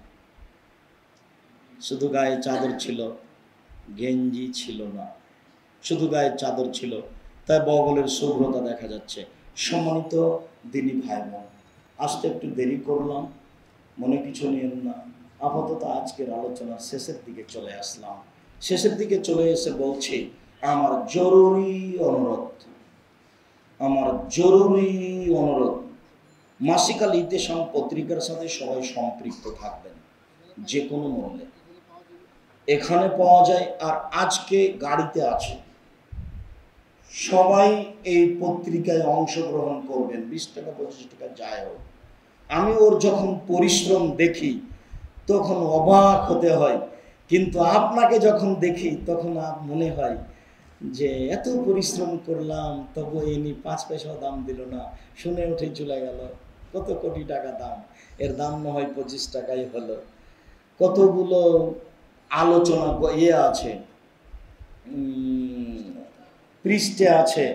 শুধু গায়ে চাদর ছিল, গেঞ্জি ছিল না, শুধু গায়ে চাদর ছিল, তাই বগলের শুভ্রতা দেখা যাচ্ছে। সম্মানিত দিনী ভাই বোন, আসতে একটু দেরি করলাম, মনে কিছু নিয়েন না। আপাতত আজকের আলোচনার শেষের দিকে চলে আসলাম। শেষের দিকে চলে এসে বলছি, আমার জরুরি অনুরোধ, মাসিক আল ইতিসাম পত্রিকার সাথে সবাই সম্পৃক্ত থাকবেন যে কোনো মূল্যে। এখানে পাওয়া যায়, আর আজকে গাড়িতে আছে, সবাই এই পত্রিকায় অংশগ্রহণ করবেন। 20 টাকা 25 টাকা যায় হোক। আমি ওর যখন পরিশ্রম দেখি তখন অবাক হতে হয়, কিন্তু আপনাকে যখন দেখি তখন মনে হয় যে এত পরিশ্রম করলাম, তবু এনি 5 পয়সাও দাম দিল না, শুনে উঠে চলে গেল। কত কোটি টাকা দাম, এর দাম না হয় 25 টাকাই হলো। কতগুলো আলোচনা আছে, পৃষ্ঠে আছে,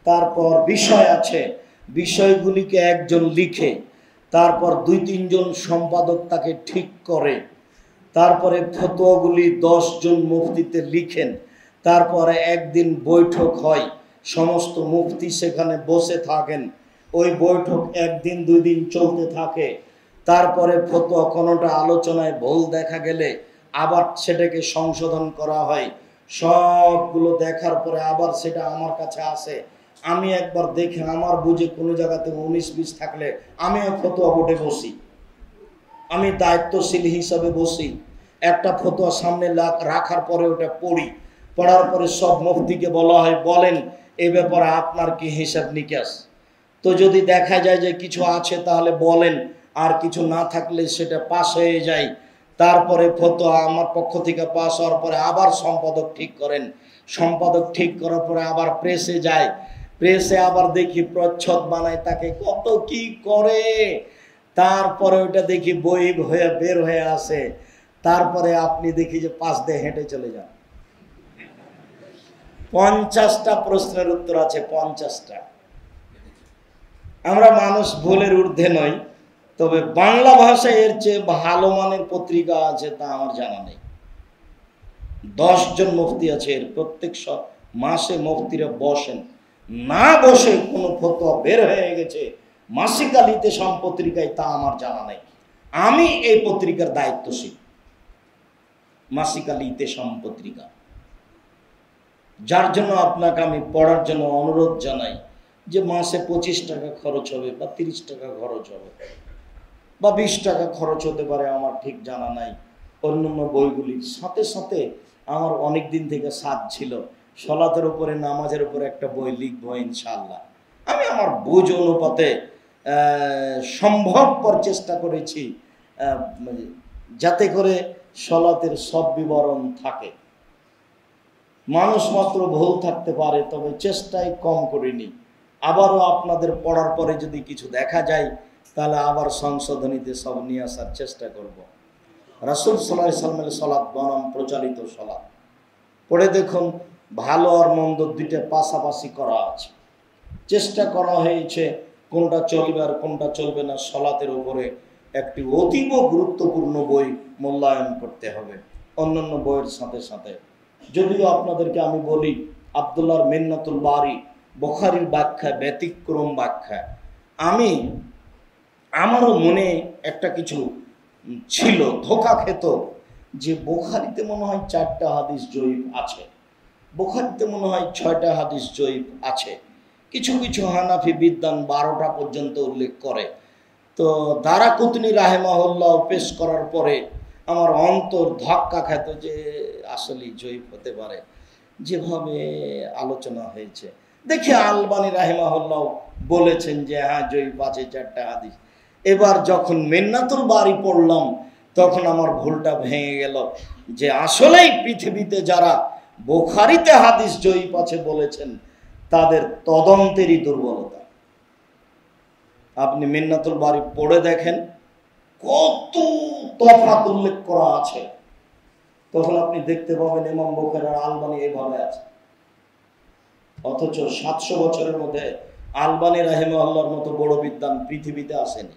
তারপর বিষয় আছে, বিষয়গুলিকে একজন লিখে, তারপর 2-3 জন সম্পাদক তাকে ঠিক করে, তারপরে ফতোয়াগুলি 10 জন মুফতিতে লিখেন, তারপরে একদিন বৈঠক হয়, সমস্ত মুফতি সেখানে বসে থাকেন, ওই বৈঠক 1 দিন 2 দিন চলতে থাকে। তারপরে ফতোয়া কোনোটা আলোচনায় ভুল দেখা গেলে আবার সেটাকে সংশোধন করা হয়। সবগুলো দেখার পরে আবার সেটা আমার কাছে আসে, আমি একবার দেখে আমার বুঝে কোনো জায়গাতে 19-20 থাকলে আমিও ফতোয়া বোর্ডে বসি, আমি দায়িত্বশীল হিসাবে বসি। একটা ফতোয়া সামনে রাখার পরে ওটা পড়ি, পড়ার পরে সব মুফতিকে বলা হয়, বলেন এ ব্যাপারে আপনার কি হিসাব নিকাশ। তো যদি দেখা যায় যে কিছু আছে তাহলে বলেন, আর কিছু না থাকলে সেটা পাস হয়ে যায়। তারপরে ফতোয়া আমার পক্ষ থেকে পাস হওয়ার পরে আবার সম্পাদক ঠিক করেন, সম্পাদক ঠিক করার পরে আবার প্রেসে যায়, প্রেসে আবার দেখি প্রচ্ছদ বানায়, তাকে কত কি করে, তারপরে ওটা দেখি বই হয়ে বের হয়ে আসে। তারপরে আপনি দেখি যে পাশ দিয়ে হেঁটে চলে যান, 50টা প্রশ্নের উত্তর আছে, 50টা। আমরা মানুষ ভুলের ঊর্ধ্বে নই, তবে বাংলা ভাষায় এর চেয়ে ভালো মানের পত্রিকা আছে তা আমার জানা নেই। 10 জন মুফতি আছে, এর প্রত্যেক মাসে মুফতিরা বসেন, না বসে কোনো ফতোয়া বের হয়ে গেছে মাসিক আল ইতিসাম পত্রিকায় তা আমার জানা নেই। আমি এই পত্রিকার দায়িত্বশীল, মাসিক আল ইতিসাম পত্রিকা, যার জন্য আপনাকে আমি পড়ার জন্য অনুরোধ জানাই যে মাসে 25 টাকা খরচ হবে, বা 30 টাকা খরচ হবে, বা 20 টাকা খরচ হতে পারে, আমার ঠিক জানা নাই। অন্যান্য বইগুলির সাথে সাথে আমার অনেক দিন থেকে সাধ ছিল সলাতের উপরে, নামাজের উপরে একটা বই লিখবো ইনশাআল্লাহ। আমি আমার বুঝ অনুপাতে সম্ভবপর চেষ্টা করেছি যাতে করে সলাতের সব বিবরণ থাকে। মানুষ মাত্র ভুল থাকতে পারে, তবে চেষ্টাই কম করিনি। আবারও আপনাদের পড়ার পরে যদি কিছু দেখা যায় তাহলে আবার সংশোধনীতে সব নিয়ে আসার চেষ্টা করব। রাসূল সাল্লাল্লাহু আলাইহি সাল্লামের সালাত বনাম প্রচারিত সালাত পড়ে দেখুন, ভালো আর মন্দ দুইটা পাশাপাশি করা আছে, চেষ্টা করা হয়েছে কোনটা চলবে আর কোনটা চলবে না। সালাতের উপরে একটি অতীব গুরুত্বপূর্ণ বই মূল্যায়ন করতে হবে অন্যান্য বইয়ের সাথে সাথে। যদিও আপনাদেরকে আমি বলি, আব্দুল্লাহর মিন্নাতুল বারি বুখারীর ব্যাখ্যা ব্যতিক্রম ব্যাখ্যা। আমারও মনে একটা কিছু ছিল, ধোঁকা খেত, যে বুখারীতে মনে হয় 4টা হাদিস জয়ীফ আছে, বুখারীতে মনে হয় 6টা হাদিস জয়ীফ আছে, কিছু কিছু হানাফি বিদ্বান 12টা পর্যন্ত উল্লেখ করে। তো দারাকুতনি রাহিমাহুল্লাহ পেশ করার পরে আমার অন্তর ধাক্কা খেত যে আসলেই জয়ীফ হতে পারে যেভাবে আলোচনা হয়েছে। দেখি আলবানী রাহিমাহুল্লাহ বলেছেন যে হ্যাঁ জয়ীফ আছে 4টা হাদিস। এবার যখন মিন্নাতুল বারি পড়লাম তখন আমার ভুলটা ভেঙে গেল, যে আসলেই পৃথিবীতে যারা বুখারীতে হাদিস জয়ীফ আছে বলেছেন তাদের তদন্তেরই দুর্বলতা। আপনি মিন্নাতুল বারি পড়ে দেখেন কত তফাৎ উল্লেখ করা আছে, তখন আপনি দেখতে পাবেন ইমাম বুখারী আর আলবানী এইভাবে আছে, অথচ 700 বছরের মধ্যে আলবানী রাহিমাহুল্লাহর মতো বড় বিদ্বান পৃথিবীতে আসেনি।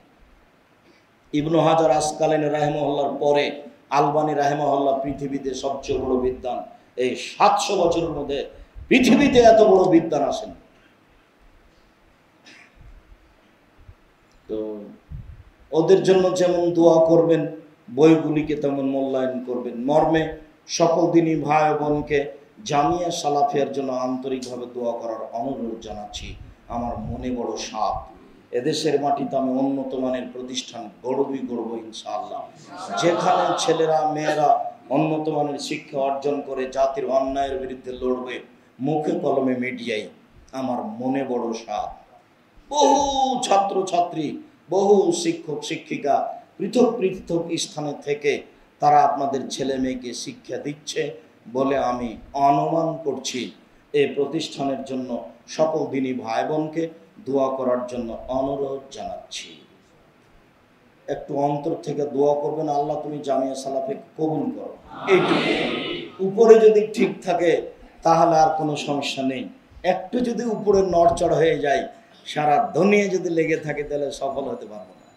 ইবনু হাজার আসকালানী রাহিমাহুল্লাহর পরে আলবানী রাহিমাহুল্লাহ পৃথিবীতে সবচেয়ে বড় বিদ্বান। এই 700 বছরের মধ্যে পৃথিবীতে এত বড় বিদ্বান আসেন। তো ওদের জন্য যেমন দোয়া করবেন, বইগুলিকে তেমন মূল্যায়ন করবেন। মর্মে সকল দিনই ভাই বোনকে জামিয়া সালাফিয়ার জন্য আন্তরিকভাবে দোয়া করার অনুরোধ জানাচ্ছি। আমার মনে বড় সাপ, এদেশের মাটিতে আমি উন্নত মানের প্রতিষ্ঠান গড়বই গড়ব ইনশাআল্লাহ। যেখানে ছেলেরা মেয়েরা উন্নত মানের শিক্ষা অর্জন করে জাতির অন্যায়ের বিরুদ্ধে লড়বে মুখে কলমে মিডিয়ায়, আমার মনে বড় সাপ। বহু ছাত্র ছাত্রী, বহু শিক্ষক শিক্ষিকা পৃথক পৃথক স্থানে থেকে তারা আপনাদের ছেলে মেয়েকে শিক্ষা দিচ্ছে বলে আমি অনুমান করছি। এই প্রতিষ্ঠানের জন্য সকল দিনই ভাই বোনকে দোয়া করার জন্য অনুরোধ জানাচ্ছি। একটু অন্তর থেকে দোয়া করবেন, আল্লাহ তুমি জামিয়া সালাফে কবুল করো। এইটুকু। উপরে যদি ঠিক থাকে তাহলে আর কোনো সমস্যা নেই। একটু যদি উপরে নড়চড় হয়ে যায়, সারা দুনিয়া যদি লেগে থাকে তাহলে সফল হতে পারবো না।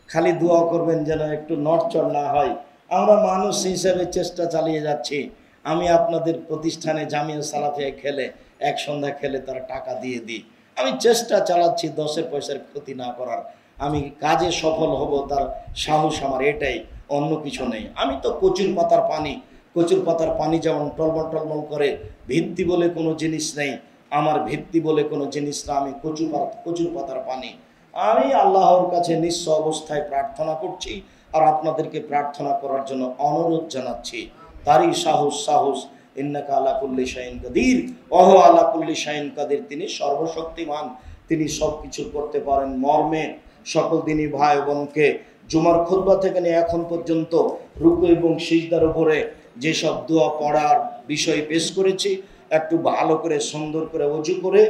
খালি দোয়া করবেন যেন একটু নড়চড় না হয়। আমরা মানুষ হিসেবে চেষ্টা চালিয়ে যাচ্ছি। আমি আপনাদের প্রতিষ্ঠানে জামিয়া সালাফিয়া খেলে এক সন্ধ্যা খেলে তারা টাকা দিয়ে দিই। আমি চেষ্টা চালাচ্ছি 10 পয়সার ক্ষতি না করার। আমি কাজে সফল হব তার সাহস আমার এটাই, অন্য কিছু নেই। আমি তো কচুর পাতার পানি যেমন টলমল টলমল করে, ভিত্তি বলে কোনো জিনিস নেই। আমার ভিত্তি বলে কোনো জিনিস না, আমি কচুর পাতার পানি। আমি আল্লাহর কাছে নিঃস্ব অবস্থায় প্রার্থনা করছি আর আপনাদেরকে প্রার্থনা করার জন্য অনুরোধ জানাচ্ছি। তারই সাহস ইন্নাকা আলা কুল্লি শাইইন কাদির, ওহ আলা কুল্লি শাইইন কাদির, তিনি সর্বশক্তিমান, তিনি সব কিছু করতে পারেন। মর্মে সকল দিনই ভাই বোনকে জুমার খুতবা থেকে নিয়ে এখন পর্যন্ত রুকু এবং সিজদার উপরে যেসব দোয়া পড়ার বিষয় পেশ করেছি, একটু ভালো করে সুন্দর করে ওযু করে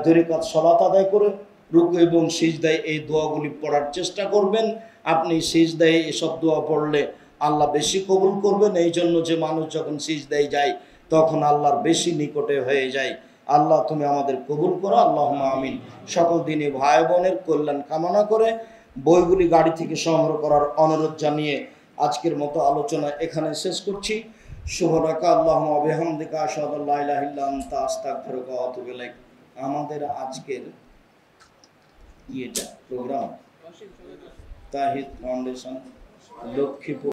2 রাকাত সালাত আদায় করে রুকু এবং সিজদায় এই দোয়াগুলি পড়ার চেষ্টা করবেন। আপনি সিজদায় এসব দোয়া পড়লে আল্লাহ বেশি কবুল করবেন। এই জন্য যে মানুষ যখন সিজদায় যায় তখন আল্লাহর বেশি নিকটে হয়ে যায়। আল্লাহ তুমি আমাদের কবুল করো, আল্লাহুম্মা আমিন। সকল দিনই ভাই বোনের কল্যাণ কামনা করে বইগুলি গাড়ি থেকে সংগ্রহ করার অনুরোধ জানিয়ে আজকের মতো আলোচনা এখানে শেষ করছি। সুবহানাকা আল্লাহুম্মা ওয়া বিহামদিকা আশহাদু আল্লা ইলাহা ইল্লা আনতা আস্তাগফিরুকা ওয়া আতুবু ইলাইক। আমাদের আজকের প্রোগ্রাম তাহিদ ফাউন্ডেশন লক্ষ্মীপুর